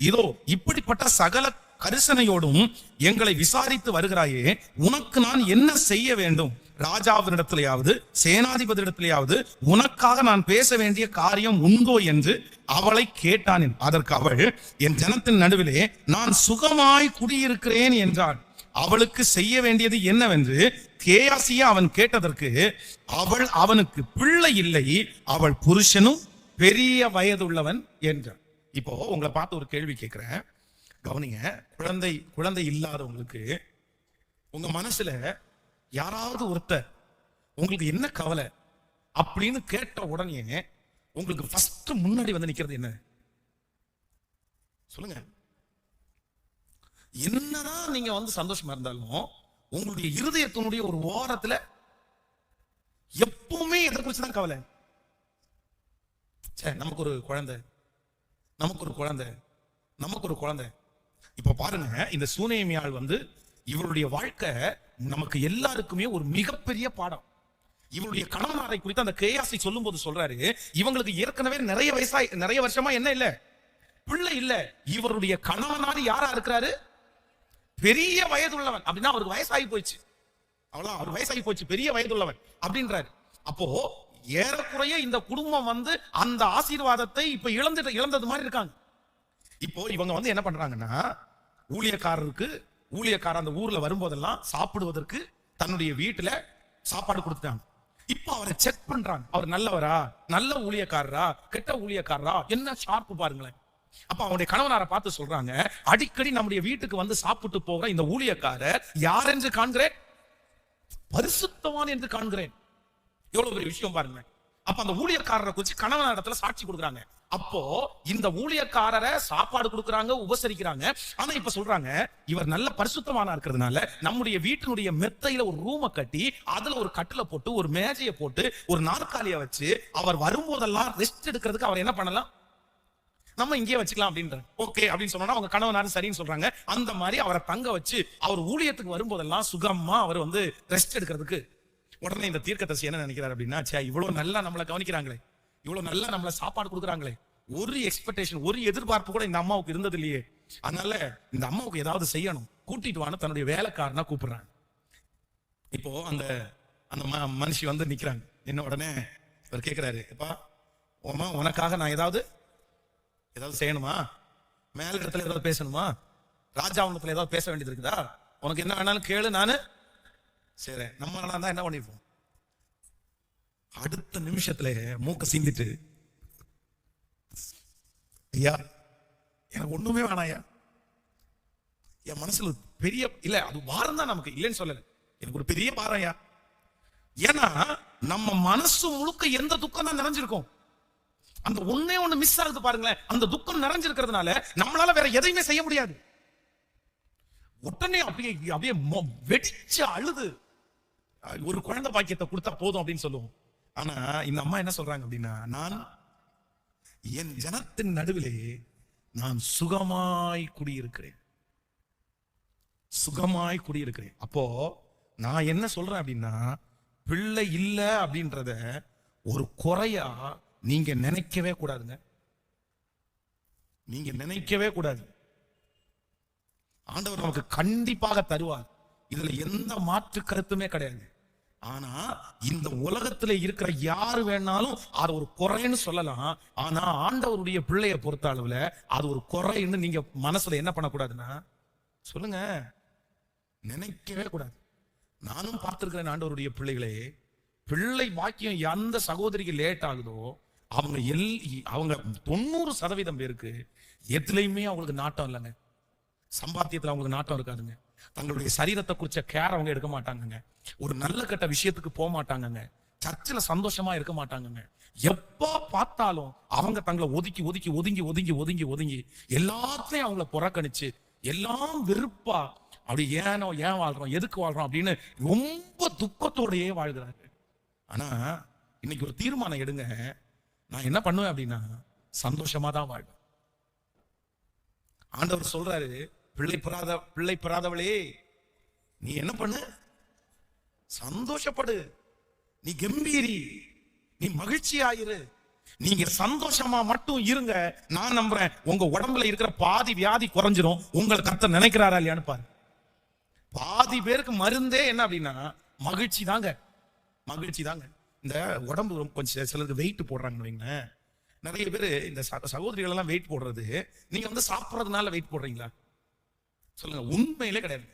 இதோ இப்படிப்பட்ட சகல கரிசனையோடும் எங்களை விசாரித்து வருகிறாயே, உனக்கு நான் என்ன செய்ய வேண்டும்? ராஜாவினிடத்திலேயாவது சேனாதிபதியிடத்திலேயாவது உனக்காக நான் பேச வேண்டிய காரியம் உண்டோ என்று அவளை கேட்டான். அதற்கு அவள், என் ஜனத்தின் நடுவிலே நான் சுகமாய் குடியிருக்கிறேன் என்றாள். அவளுக்கு செய்ய வேண்டியது என்னவென்று கேயாசியை அவன் கேட்டதற்கு, அவள் அவனுக்கு பிள்ளை இல்லை, அவள் புருஷனும் பெரிய வயதுள்ளவன் என்றாள். இப்போ உங்களை பார்த்து ஒரு கேள்வி கேட்கிறேன், கவனிங்க. குழந்தை இல்லாதவங்களுக்கு உங்க மனசுல யாராவது ஒருத்தர் உங்களுக்கு என்ன கவலை அப்படின்னு கேட்ட உடனே உங்களுக்கு ஃபர்ஸ்ட் முன்னாடி வந்து நிக்கிறது என்ன? சொல்லுங்க. என்னதான் நீங்க வந்து சந்தோஷமா இருந்தாலும் உங்களுடைய இருதயத்தினுடைய ஒரு ஓரத்துல எப்பவுமே எதை குறிச்சுதான் கவலை. நமக்கு ஒரு குழந்தை, நமக்கு ஒரு குழந்தை, நமக்கு ஒரு குழந்தை. இப்ப பாருங்க, இந்த சூனேமியாள் வந்து இவருடைய வாழ்க்கை நமக்கு எல்லாருக்குமே ஒரு மிகப்பெரிய பாடம். இவருடைய கணவனாரை குறித்து அந்த கேயாசி சொல்லும் போது சொல்றாரு, இவங்களுக்கு ஏற்கனவே நிறைய வருஷமா என்ன இல்ல, பிள்ளை இல்ல. இவருடைய கணவனார் யாரா இருக்கிறாரு? பெரிய வயதுள்ளவன். அப்படின்னா அவருக்கு வயசாகி போச்சு. அவ்வளவு அவர் வயசாகி போச்சு, பெரிய வயதுள்ளவன் அப்படின்றாரு. அப்போ ஏறக்குறைய இந்த குடும்பம் வந்து அந்த ஆசீர்வாதத்தை இப்ப இழந்தது மாதிரி இருக்காங்க. இப்போ இவங்க வந்து என்ன பண்றாங்கன்னா, ஊழியக்காரர் அந்த ஊர்ல வரும்போதெல்லாம் சாப்பிடுவதற்கு தன்னுடைய வீட்டுல சாப்பாடு கொடுத்துட்டாங்க. இப்போ அவரை செக் பண்றாங்க, அவர் நல்லவரா, நல்ல ஊழியக்காரரா, கெட்ட ஊழியக்காரரா, என்ன ஷார்ப்பு பாருங்களேன். அப்ப அவனுடைய கணவனாரை பார்த்து சொல்றாங்க, அடிக்கடி நம்முடைய வீட்டுக்கு வந்து சாப்பிட்டு போகிற இந்த ஊழியக்காரர் யார் என்று காண்கிறேன்? பரிசுத்தவான் என்று காண்கிறேன். எவ்வளவு பெரிய விஷயம் பாருங்க. அப்ப அந்த ஊழியக்காரரை குறிச்சு கணவன் இடத்துல சாட்சி கொடுக்குறாங்க. அப்போ இந்த ஊழியக்காரரை சாப்பாடு கொடுக்குறாங்க, உபசரிக்கிறாங்க. ஆனா இப்ப சொல்றாங்க, இவர் நல்ல பரிசுத்தமானா இருக்கிறதுனால நம்முடைய வீட்டினுடைய மெத்தையில ஒரு ரூமை கட்டி அதுல ஒரு கட்டில போட்டு ஒரு மேஜையை போட்டு ஒரு நாற்காலியை வச்சு அவர் வரும்போதெல்லாம் ரெஸ்ட் எடுக்கிறதுக்கு அவர் என்ன பண்ணலாம், நம்ம இங்கே வச்சுக்கலாம் அப்படின்ற. ஓகே அப்படின்னு சொன்னா அவங்க கணவனாரும் சரின்னு சொல்றாங்க. அந்த மாதிரி அவரை தங்க வச்சு அவர் ஊழியத்துக்கு வரும்போதெல்லாம் சுகமா அவர் வந்து ரெஸ்ட் எடுக்கிறதுக்கு. உடனே இந்த தீர்க்கதரிசி என்ன நினைக்கிறார் அப்படின்னா, இவ்வளவு நல்லா நம்மளை கவனிக்கிறாங்களே, இவ்வளவு நல்லா நம்மளை சாப்பாடு கொடுக்குறாங்களே, ஒரு எக்ஸ்பெக்டேஷன், ஒரு எதிர்பார்ப்பு கூட இந்த அம்மாவுக்கு இருந்தது இல்லையே. அதனால இந்த அம்மாவுக்கு ஏதாவது செய்யணும், கூட்டிட்டு வான்னு தன்னுடைய வேலைக்காரனா கூப்பிடுறாங்க. இப்போ அந்த அந்த மனுஷி வந்து நிக்கிறாங்க. என்ன உடனே அவர் கேட்கிறாரு, எப்பா உனக்காக நான் ஏதாவது செய்யணுமா? மேல இடத்துல ஏதாவது பேசணுமா? ராஜாவனத்துல ஏதாவது பேச வேண்டியது இருக்குதா? உனக்கு என்ன வேணாலும் கேளு, நானு சரி. நம்ம தான் என்ன பண்ணிருப்போம், அடுத்த நிமிஷத்துல மூக்க சீந்திட்டு, ஐயா எனக்கு ஒண்ணுமே வேணாம் ஐயா, என் மனசுல பெரிய இல்ல, அது பாரம் தான், நமக்கு இல்லைன்னு சொல்லல, எனக்கு ஒரு பெரிய பாரம் ஐயா. ஏன்னா நம்ம மனசு முழுக்க எந்த துக்கம் தான் நிறைஞ்சிருக்கும், அந்த ஒன்னே ஒண்ணு மிஸ் ஆகுது பாருங்களேன். அந்த துக்கம் நிறைஞ்சிருக்கிறதுனால நம்மளால வேற எதையுமே செய்ய முடியாது. உடனே அப்படியே வெடிச்சு அழுது ஒரு குழந்தை பாக்கியத்தை கொடுத்தா போதும் அப்படின்னு சொல்லுவோம். ஆனா இந்த அம்மா என்ன சொல்றாங்க அப்படின்னா, நான் என் ஜனத்தின் நடுவிலே நான் சுகமாய் குடியிருக்கிறேன், சுகமாய் குடியிருக்கிறேன். அப்போ நான் என்ன சொல்றேன் அப்படின்னா, பிள்ளை இல்ல அப்படின்றத ஒரு குறையா நீங்க நினைக்கவே கூடாதுங்க. நீங்க நினைக்கவே கூடாது. ஆண்டவர் நமக்கு கண்டிப்பாக தருவார், இதுல எந்த மாற்று கருத்துமே கிடையாது. ஆனா இந்த உலகத்துல இருக்கிற யாரு வேணாலும் அது ஒரு குறைன்னு சொல்லலாம். ஆனா ஆண்டவருடைய பிள்ளைய பொறுத்த அளவுல அது ஒரு குறைன்னு நீங்க மனசுல என்ன பண்ணக்கூடாதுன்னா, சொல்லுங்க, நினைக்கவே கூடாது. நானும் பார்த்திருக்கிறேன் ஆண்டவருடைய பிள்ளைகளே, பிள்ளை பாக்கியம் எந்த சகோதரிக்கு லேட் ஆகுதோ அவங்க 90% பேருக்கு எதுலையுமே அவங்களுக்கு நாட்டம் இல்லைங்க. சம்பாத்தியத்துல அவங்களுக்கு நாட்டம் இருக்காதுங்க. தங்களுடைய சரீரத்தை குறிச்ச கேர் அவங்க எடுக்க மாட்டாங்கங்க. ஒரு நல்ல கட்ட விஷயத்துக்கு போக மாட்டாங்கங்க. சர்ச்சில் சந்தோஷமா இருக்க மாட்டாங்கங்க. எப்ப பார்த்தாலும் அவங்க தங்களை ஒதுக்கி ஒதுக்கி ஒதுங்கி ஒதுங்கி ஒதுங்கி ஒதுங்கி எல்லாத்தையும் அவங்கள புறக்கணிச்சு எல்லாம் வெறுப்பா அப்படி ஏன் வாழ்றோம், எதுக்கு வாழ்றோம் அப்படின்னு ரொம்ப துக்கத்தோடையே வாழ்கிறாங்க. ஆனா இன்னைக்கு ஒரு தீர்மானம் எடுங்க. நான் என்ன பண்ணுவேன் அப்படின்னா சந்தோஷமா தான் வாழ்வேன். ஆண்டவர் சொல்றாரு, பிள்ளை பெறாதவளே நீ என்ன பண்ணு, சந்தோஷப்படு, நீ கம்பீரி, நீ மகிழ்ச்சி ஆயிரு. நீங்க சந்தோஷமா மட்டும் இருங்க. நான் நம்புறேன் உங்க உடம்புல இருக்கிற பாதி வியாதி குறைஞ்சிரும். உங்களை கர்த்தர் நினைக்கிறாரா இல்லையான்னு பாரு. பாதி பேருக்கு மருந்தே என்ன அப்படின்னா மகிழ்ச்சி தாங்க, மகிழ்ச்சி தாங்க. இந்த உடம்பு கொஞ்சம் சிலருக்கு வெயிட் போடுறாங்கன்னு வைங்களேன். நிறைய பேர் இந்த சகோதரிகள் எல்லாம் வெயிட் போடுறது நீங்க வந்து சாப்பிட்றதுனால வெயிட் போடுறீங்களா சொல்லுங்க? உண்மையிலே கிடையாது.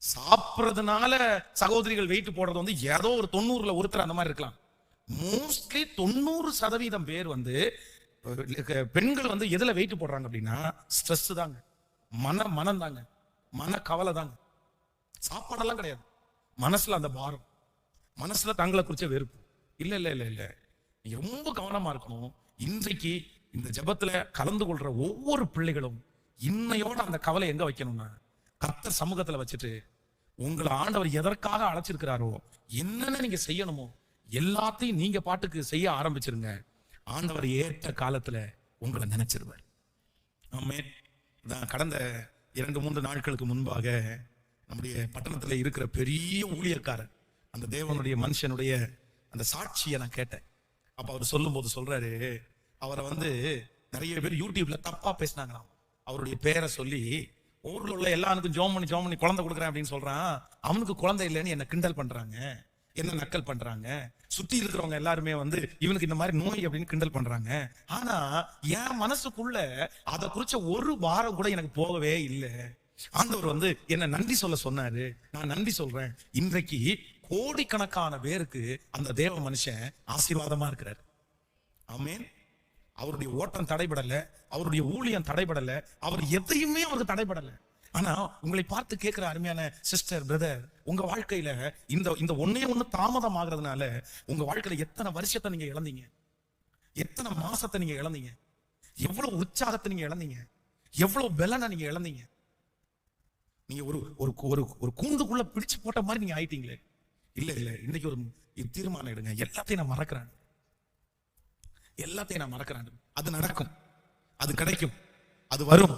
சாப்பிட்றதுனால சகோதரிகள் வெயிட் போடுறது வந்து ஏதோ ஒரு 90ல் ஒருத்தர் அந்த மாதிரி இருக்கலாம். மோஸ்ட்லி 90% பேர் வந்து பெண்கள் வந்து எதுல வெயிட் போடுறாங்க அப்படின்னா ஸ்ட்ரெஸ் தாங்க, மனம் தாங்க, மன கவலை தாங்க. சாப்பாடெல்லாம் கிடையாது. மனசுல அந்த பாரம், மனசுல தங்களை குறிச்ச வெறுப்பு. இல்ல இல்ல இல்ல இல்ல, நீங்க ரொம்ப கவனமா இருக்கணும். இன்றைக்கு இந்த ஜெபத்துல கலந்து கொள்ற ஒவ்வொரு பிள்ளைகளும் இன்னையோட அந்த கவலை எங்க வைக்கணும்னா கர்த்தர் சமூகத்துல வச்சுட்டு உங்களை ஆண்டவர் எதற்காக அழைச்சிருக்கிறாரோ என்னென்ன நீங்க செய்யணுமோ எல்லாத்தையும் நீங்க பாட்டுக்கு செய்ய ஆரம்பிச்சிருங்க. ஆண்டவர் ஏற்ற காலத்துல உங்களை நினைச்சிருவார். ஆமென். கடந்த 2-3 நாட்களுக்கு முன்பாக நம்முடைய பட்டணத்துல இருக்கிற பெரிய ஊழியக்காரர், அந்த தேவனுடைய மனுஷனுடைய அந்த சாட்சியை நான் கேட்டேன். அப்ப அவர் சொல்லும் போது சொல்றாரு, அவரை வந்து நிறைய பேர் யூடியூப்ல தப்பா பேசினாங்களாம். அவருடைய பேரை சொல்லி ஊர்ல உள்ள எல்லாருக்கும் ஜோம் பண்ணி குழந்தை கொடுக்குறேன் அப்படின்னு சொல்றான். அவனுக்கு குழந்தை இல்லைன்னு என்ன கிண்டல் பண்றாங்க, என்ன நக்கல் பண்றாங்க. சுத்தி இருக்கிறவங்க எல்லாருமே வந்து இவனுக்கு இந்த மாதிரி நோய் அப்படின்னு கிண்டல் பண்றாங்க. ஆனா என் மனசுக்குள்ள அதை குறிச்ச ஒரு வாரம் கூட எனக்கு போகவே இல்லை. ஆண்டவர் வந்து என்ன நன்றி சொல்ல சொன்னாரு, நான் நன்றி சொல்றேன். இன்றைக்கு கோடிக்கணக்கான பேருக்கு அந்த தேவ மனுஷன் ஆசீர்வாதமா இருக்கிறார். ஆமென். அவருடைய ஓட்டம் தடைபடல, அவருடைய ஊழியம் தடைபடல, அவர் எதையுமே அவருக்கு தடைபடல. ஆனா உங்களை பார்த்து கேட்கிற அருமையான சிஸ்டர், பிரதர், உங்க வாழ்க்கையில இந்த ஒன்னே ஒண்ணு தாமதம் ஆகுறதுனால உங்க வாழ்க்கையில எத்தனை வருஷத்தை நீங்க இழந்தீங்க, எத்தனை மாசத்தை நீங்க இழந்தீங்க, எவ்வளவு உற்சாகத்தை நீங்க இழந்தீங்க, எவ்வளவு பலனை நீங்க இழந்தீங்க. நீங்க ஒரு கூண்டுக்குள்ள பிடிச்சு போட்ட மாதிரி நீங்க ஆயிட்டீங்களே. இல்ல இல்ல, இன்னைக்கு ஒரு தீர்மானம் எடுங்க. எல்லாத்தையும் நான் மறக்கிறேன், எல்லாத்தையும் நான் மறக்கிறேன். அது நடக்கும், அது கிடைக்கும், அது வரும்,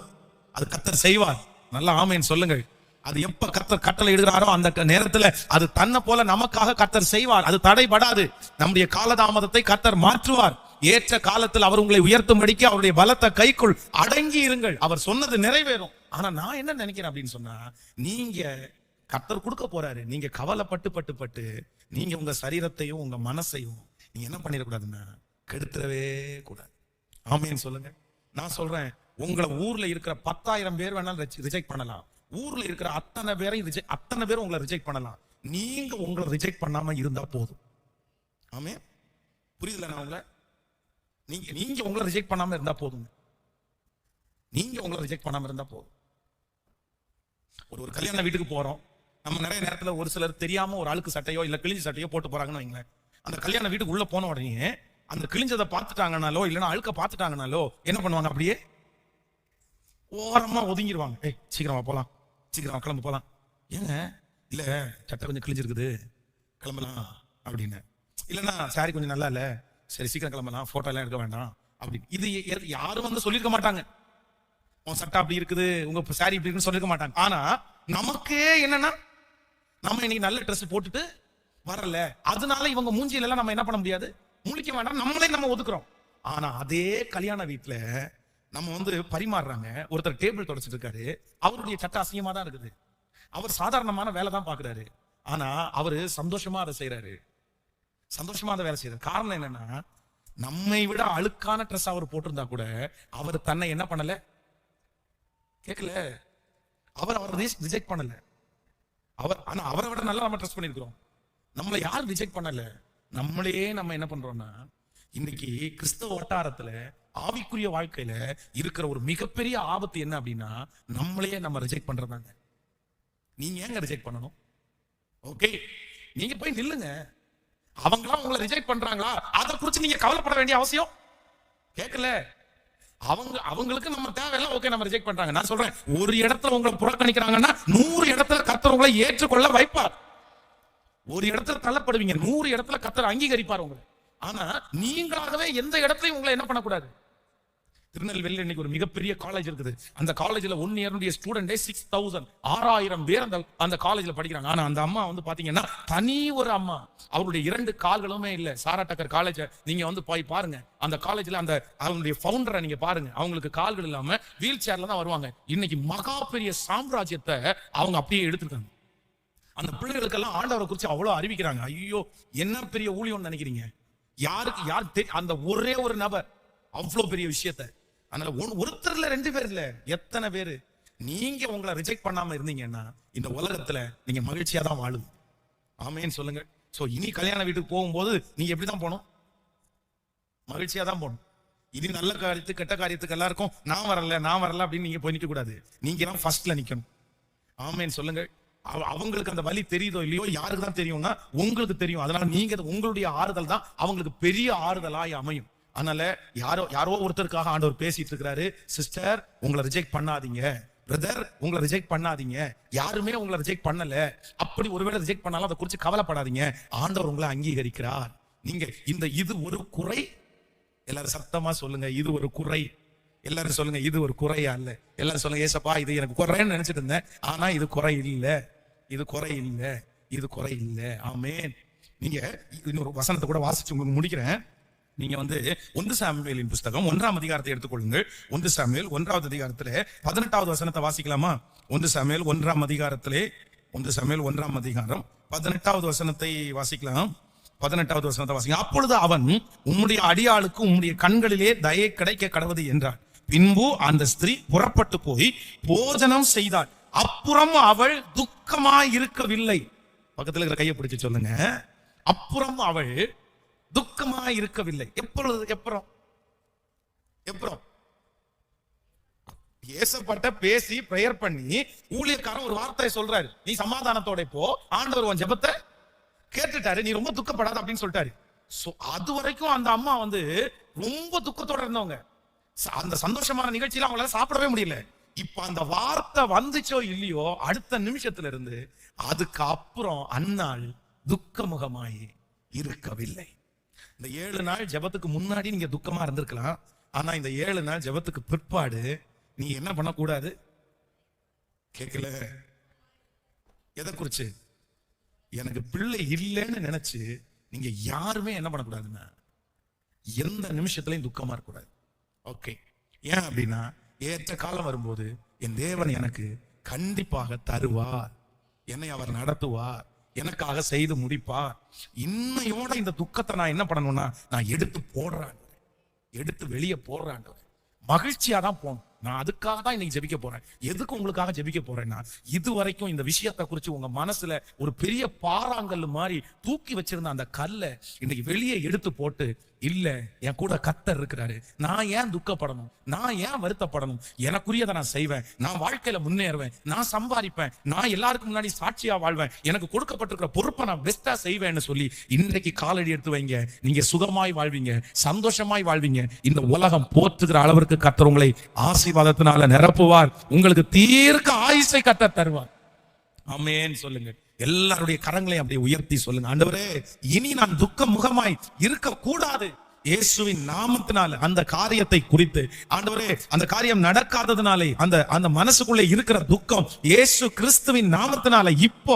அது கர்த்தர் செய்வார். நல்லா ஆமென் சொல்லுங்கள். அது எப்ப கர்த்தர் கட்டளை இடுகிறாரோ அந்த நேரத்துல அது தன்னை போல நமக்காக கர்த்தர் செய்வார். அது தடைபடாது. நம்முடைய காலதாமதத்தை கர்த்தர் மாற்றுவார். ஏற்ற காலத்தில் அவர் உங்களை உயர்த்தும்படிக்கு அவருடைய பலத்த கைக்குள் அடங்கி இருங்கள். அவர் சொன்னது நிறைவேறும். ஆனா நான் என்ன நினைக்கிறேன் அப்படின்னு சொன்னா, நீங்க கர்த்தர் கொடுக்க போறாரு, நீங்க கவலைப்பட்டு பட்டு பட்டு நீங்க உங்க சரீரத்தையும் உங்க மனசையும் நீங்க என்ன பண்ணிடக்கூடாதுன்னா கெடுத்துடவே கூடாது. ஆமென் சொல்லுங்க. நான் சொல்றேன், உங்களை ஊர்ல இருக்கிற 10,000 பேர் வேணாலும் ரிஜெக்ட் பண்ணலாம். ஊர்ல இருக்கிற அத்தனை பேரும் உங்களை ரிஜெக்ட் பண்ணலாம். நீங்க உங்களை ரிஜெக்ட் பண்ணாம இருந்தா போதும். ஆமென். புரியுதுல? நான் உங்களை நீங்க உங்களை ரிஜெக்ட் பண்ணாம இருந்தா போதும். நீங்க உங்களை ரிஜெக்ட் பண்ணாம இருந்தா போதும். ஒரு கல்யாண வீட்டுக்கு போறோம். நம்ம நிறைய நேரத்துல ஒரு சிலர் தெரியாம ஒரு அழுக்கு சட்டையோ இல்ல கிழிஞ்ச சட்டையோ போட்டு போறாங்கன்னு வைங்களேன். அந்த கல்யாண வீட்டுக்கு உள்ள போன உடனே அந்த கிழிஞ்சதை பார்த்துட்டாங்கனாலோ இல்லைன்னா அழுக்க பார்த்துட்டாங்கனாலோ என்ன பண்ணுவாங்க, அப்படியே ஓரமா ஒதுங்கிடுவாங்க. சீக்கிரமா போலாம், சீக்கிரமா கிளம்பு போலாம். ஏங்க இல்ல சட்டை கொஞ்சம் கிழிஞ்சிருக்குது கிளம்பலாம் அப்படின்னு, இல்லைன்னா சாரி கொஞ்சம் நல்லா இல்ல சரி சீக்கிரம் கிளம்பலாம், போட்டோ எல்லாம் எடுக்க வேண்டாம் அப்படின்னு. இது யாரும் வந்து சொல்லிருக்க மாட்டாங்க. உன் சட்டை அப்படி இருக்குது, உங்க சாரி இப்படி இருக்குன்னு சொல்லிருக்க மாட்டாங்க. ஆனா நமக்கே என்னன்னா, நம்ம இன்னைக்கு நல்ல ட்ரெஸ் போட்டுட்டு வரல, அதனால இவங்க மூஞ்சியில எல்லாம் நம்ம என்ன பண்ண முடியாது, முழிக்க வேண்டாம், நம்மளே நம்ம ஒதுக்குறோம். ஆனா அதே கல்யாண வீட்டுல நம்ம வந்து பரிமாறுறாங்க. ஒருத்தர் டேபிள் தொடச்சிட்டு இருக்காரு, அவருடைய சட்டை அசிங்கமா தான் இருக்குது. அவர் சாதாரணமான வேலை தான் பாக்குறாரு. ஆனா அவரு சந்தோஷமா அதை செய்யறாரு, சந்தோஷமா அதை வேலை செய்யறாரு. காரணம் என்னன்னா, நம்மை விட அழுக்கான ட்ரெஸ் அவர் போட்டிருந்தா கூட அவர் தன்னை என்ன பண்ணல, கேட்கல, அவர் ரிஜெக்ட் பண்ணல. அவரை விட நல்லா நம்ம ட்ரஸ்ட் பண்ணிருக்கிறோம். நம்மளை யாரும் ரிஜெக்ட் பண்ணல. நம்மளையே நம்ம என்ன பண்றோம்னா, இன்னைக்கு கிறிஸ்தவ வட்டாரத்துல ஆவிக்குரிய வாழ்க்கையில இருக்கிற ஒரு மிகப்பெரிய ஆபத்து என்ன அப்படின்னா, நம்மளையே நம்ம ரிஜெக்ட் பண்றதாங்க. நீங்க ஏங்க ரிஜெக்ட் பண்ணணும்? ஓகே, நீங்க போய் நில்லுங்க. அவங்களாம் உங்களை ரிஜெக்ட் பண்றாங்களா, அதை குறிச்சு நீங்க கவலைப்பட வேண்டிய அவசியம் கேட்கல. அவங்களுக்கு நம்ம தேவையில்லை. ஓகே, நம்ம ரிஜெக்ட் பண்றாங்க. நான் சொல்றேன், ஒரு இடத்துல உங்களை புறக்கணிக்கிறாங்கன்னா 100 இடத்துல கர்த்தர் உங்களை ஏற்றுக்கொள்ள வைப்பார். ஒரு இடத்துல தள்ளப்படுவீங்க, 100 இடத்துல கர்த்தர் அங்கீகரிப்பார் உங்களை. ஆனா நீங்களாகவே எந்த இடத்துலயும் உங்களை என்ன பண்ணக்கூடாது. திருநெல்வேலியில் இன்னைக்கு ஒரு மிகப்பெரிய காலேஜ் இருக்குது. அந்த காலேஜ்ல 1 இயருடைய ஸ்டூடெண்டே 6000 பேர் அந்த காலேஜ்ல படிக்கிறாங்க. ஆனா அந்த அம்மா வந்து பாத்தீங்கன்னா தனி ஒரு அம்மா. அவருடைய 2 கால்களுமே இல்ல. சாரா டக்கர் காலேஜ் நீங்க வந்து போய் பாருங்க. அந்த காலேஜ்ல அந்த அவங்களுடைய ஃபவுண்டரை நீங்க பாருங்க. அவங்களுக்கு கால்கள் இல்லாம வீல் சேர்ல தான் வருவாங்க. இன்னைக்கு மகா பெரிய சாம்ராஜ்யத்தை அவங்க அப்படியே எடுத்துருக்காங்க. அந்த பிள்ளைகளுக்கெல்லாம் ஆண்டவரை குறித்து அவ்வளவு அறிவிக்கிறாங்க. ஐயோ, என்ன பெரிய ஊழியம் நினைக்கிறீங்க? யாருக்கு அந்த ஒரே ஒரு நபர் அவ்வளவு பெரிய விஷயத்தை. அதனால ஒருத்தர்ல 2 பேர் இல்ல, எத்தனை பேரு. நீங்க உங்களை ரிஜெக்ட் பண்ணாம இருந்தீங்கன்னா இந்த உலகத்துல நீங்க மகிழ்ச்சியா தான் வாழும். ஆமேன்னு சொல்லுங்க. சோ இனி கல்யாண வீட்டுக்கு போகும்போது நீங்க எப்படிதான் போகணும்? மகிழ்ச்சியா தான் போகணும். இனி நல்ல காரியத்துக்கு கெட்ட காரியத்துக்கு எல்லாருக்கும் நான் வரல அப்படின்னு நீங்க போய் நிக்க கூடாது. நீங்க தான் ஃபர்ஸ்ட்ல நிக்கணும். ஆமேன்னு சொல்லுங்க. அவங்களுக்கு அந்த வலி தெரியுதோ இல்லையோ, யாருக்கு தான் தெரியும்னா உங்களுக்கு தெரியும். அதனால நீங்க உங்களுடைய ஆறுதல் தான் அவங்களுக்கு பெரிய ஆறுதலாய் அமையும். அதனால யாரோ ஒருத்தருக்காக ஆண்டவர் பேசிட்டு இருக்கிறாரு. சிஸ்டர், உங்களை ரிஜெக்ட் பண்ணாதீங்க. பிரதர், உங்களை ரிஜெக்ட் பண்ணாதீங்க. யாருமே உங்களை ரிஜெக்ட் பண்ணல. அப்படி ஒருவேளை ரிஜெக்ட் பண்ணாலும் அதை குறித்து கவலைப்படாதீங்க. ஆண்டவர் உங்களை அங்கீகரிக்கிறார். நீங்க இது ஒரு குறை. எல்லாரும் சத்தமா சொல்லுங்க, இது ஒரு குறை. எல்லாரும் சொல்லுங்க, இது ஒரு குறையா இல்ல. எல்லாரும் சொல்லுங்க, ஏசப்பா இது எனக்கு குறைன்னு நினைச்சிட்டு இருந்தேன், ஆனா இது குறை இல்ல, இது குறை இல்ல, இது குறை இல்ல. ஆமென். நீங்க இன்னொரு வசனத்தை கூட வாசிச்சு உங்களுக்கு முடிக்கிறேன். நீங்க வந்து 1 சாமுவேலின் புஸ்தகம் 1ஆம் அதிகாரத்தை எடுத்துக்கொள்ளுங்கள். 1 சாமுவேல் 1ஆவது அதிகாரத்திலே 18வது வசனத்தை வாசிக்கலாமா? 1 சாமுவேல் 1ஆம் அதிகாரத்திலே 1 சாமுவேல் 1ஆம் அதிகாரம் 18வது வசனத்தை வாசிக்கலாம். 18வது வசனத்தை வாசிங்க. அப்பொழுது அவன், உம்முடைய அடியாளுக்கு உம்முடைய கண்களிலே தயை கிடைக்க கடவுது என்றார். பின்பு அந்த ஸ்திரீ புறப்பட்டு போய் போஜனம் செய்தாள். அப்புறம் அவள் துக்கமாய் இருக்கவில்லை. பக்கத்துல இருக்கிற கையை பிடிச்சு சொல்லுங்க, அப்புறம் அவள் துக்கமாய் இருக்கவில்லை. எப்பறம் ஏசப்பட்ட பேசி பிரேயர் பண்ணி ஊழியக்காரன் ஒரு வார்த்தை சொல்றாரு, நீ சமாதானத்தோட போ, ஆண்டவர் உன் ஜெபத்தை கேட்டுட்டாரு, நீ ரொம்ப துக்கப்படாத அப்படின்னு சொல்லிட்டாரு. அது வரைக்கும் அந்த அம்மா வந்து ரொம்ப துக்கத்தோட இருந்தவங்க. அந்த சந்தோஷமான நிகழ்ச்சியில அவங்களால சாப்பிடவே முடியல. இப்ப அந்த வார்த்தை வந்துச்சோ இல்லையோ, அடுத்த நிமிஷத்துல இருந்து அதுக்கு அப்புறம் அன்னாள் துக்கமுகமாய் இருக்கவில்லை. இந்த 7 நாள் ஜெபத்துக்கு முன்னாடி நீங்க துக்கமா இருந்திருக்கலாம். ஆனா இந்த 7 நாள் ஜெபத்துக்கு பிற்பாடு நீ என்ன பண்ணக்கூடாது? கேட்கல. எதை குறிச்சு? எனக்கு பிள்ளை இல்லைன்னு நினைச்சு நீங்க யாருமே என்ன பண்ணக்கூடாதுன்னா எந்த நிமிஷத்துலயும் துக்கமா இருக்கக்கூடாது. ஓகே, ஏன் அப்படின்னா ஏற்ற காலம் வரும்போது என் தேவன் எனக்கு கண்டிப்பாக தருவார், என்னை அவர் நடத்துவார், எனக்காக செய்து முடிப்பார். இன்னையோட இந்த துக்கத்தை நான் என்ன பண்ணணும்னா நான் எடுத்து வெளியே போடுறான். மகிழ்ச்சியா தான் போகணும். நான் அதுக்காக தான் இன்னைக்கு ஜெபிக்க போறேன். எதுக்கு உங்களுக்காக ஜெபிக்க போறேன்னா, இது வரைக்கும் இந்த விஷயத்தை குறித்து உங்க மனசுல ஒரு பெரிய பாறாங்கல் மாதிரி தூக்கி வச்சிருந்த அந்த கல்லை இன்னைக்கு வெளியே எடுத்து போட்டு, இல்ல என் கூட கர்த்தர் இருக்கிறாரு, நான் ஏன் துக்கப்படணும், நான் ஏன் வருத்தப்படணும், எனக்குரியதை நான் செய்வேன், நான் வாழ்க்கையில முன்னேறுவேன், நான் சம்பாதிப்பேன், நான் எல்லாருக்கும் முன்னாடி சாட்சியா வாழ்வேன், எனக்கு கொடுக்கப்பட்டிருக்கிற பொறுப்பை நான் பெஸ்டா செய்வேன்னு சொல்லி இன்றைக்கு காலடி எடுத்து வைங்க. நீங்க சுகமாய் வாழ்வீங்க, சந்தோஷமாய் வாழ்வீங்க. இந்த உலகம் போற்றுகிற அளவிற்கு கர்த்தர் உங்களை ஆசீர்வாதத்தினால நிரப்புவார். உங்களுக்கு தீர்க்க ஆயுசை கர்த்தர் தருவார். ஆமென் சொல்லுங்க. எல்லாருடைய கரங்களையும் அப்படியே உயர்த்தி சொல்லுங்க, ஆண்டவரே இனி நான் துக்க முகமாய் இருக்க கூடாது. இயேசுவின் நாமத்தினால அந்த காரியத்தை குறித்து, ஆண்டவரே அந்த காரியம் நடக்காததுனாலே அந்த மனசுக்குள்ளே இருக்கிற துக்கம் இயேசு கிறிஸ்துவின் நாமத்தினால இப்போ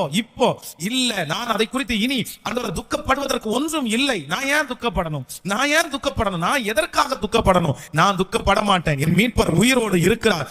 இல்ல, நான் அதை குறித்து இனி ஆண்டவரே துக்கப்படுவதற்கு ஒன்றும் இல்லை. நான் ஏன் துக்கப்படணும்? நான் எதற்காக துக்கப்படணும்? நான் துக்கப்பட மாட்டேன். என் மீட்பர் உயிரோடு இருக்கிறார்.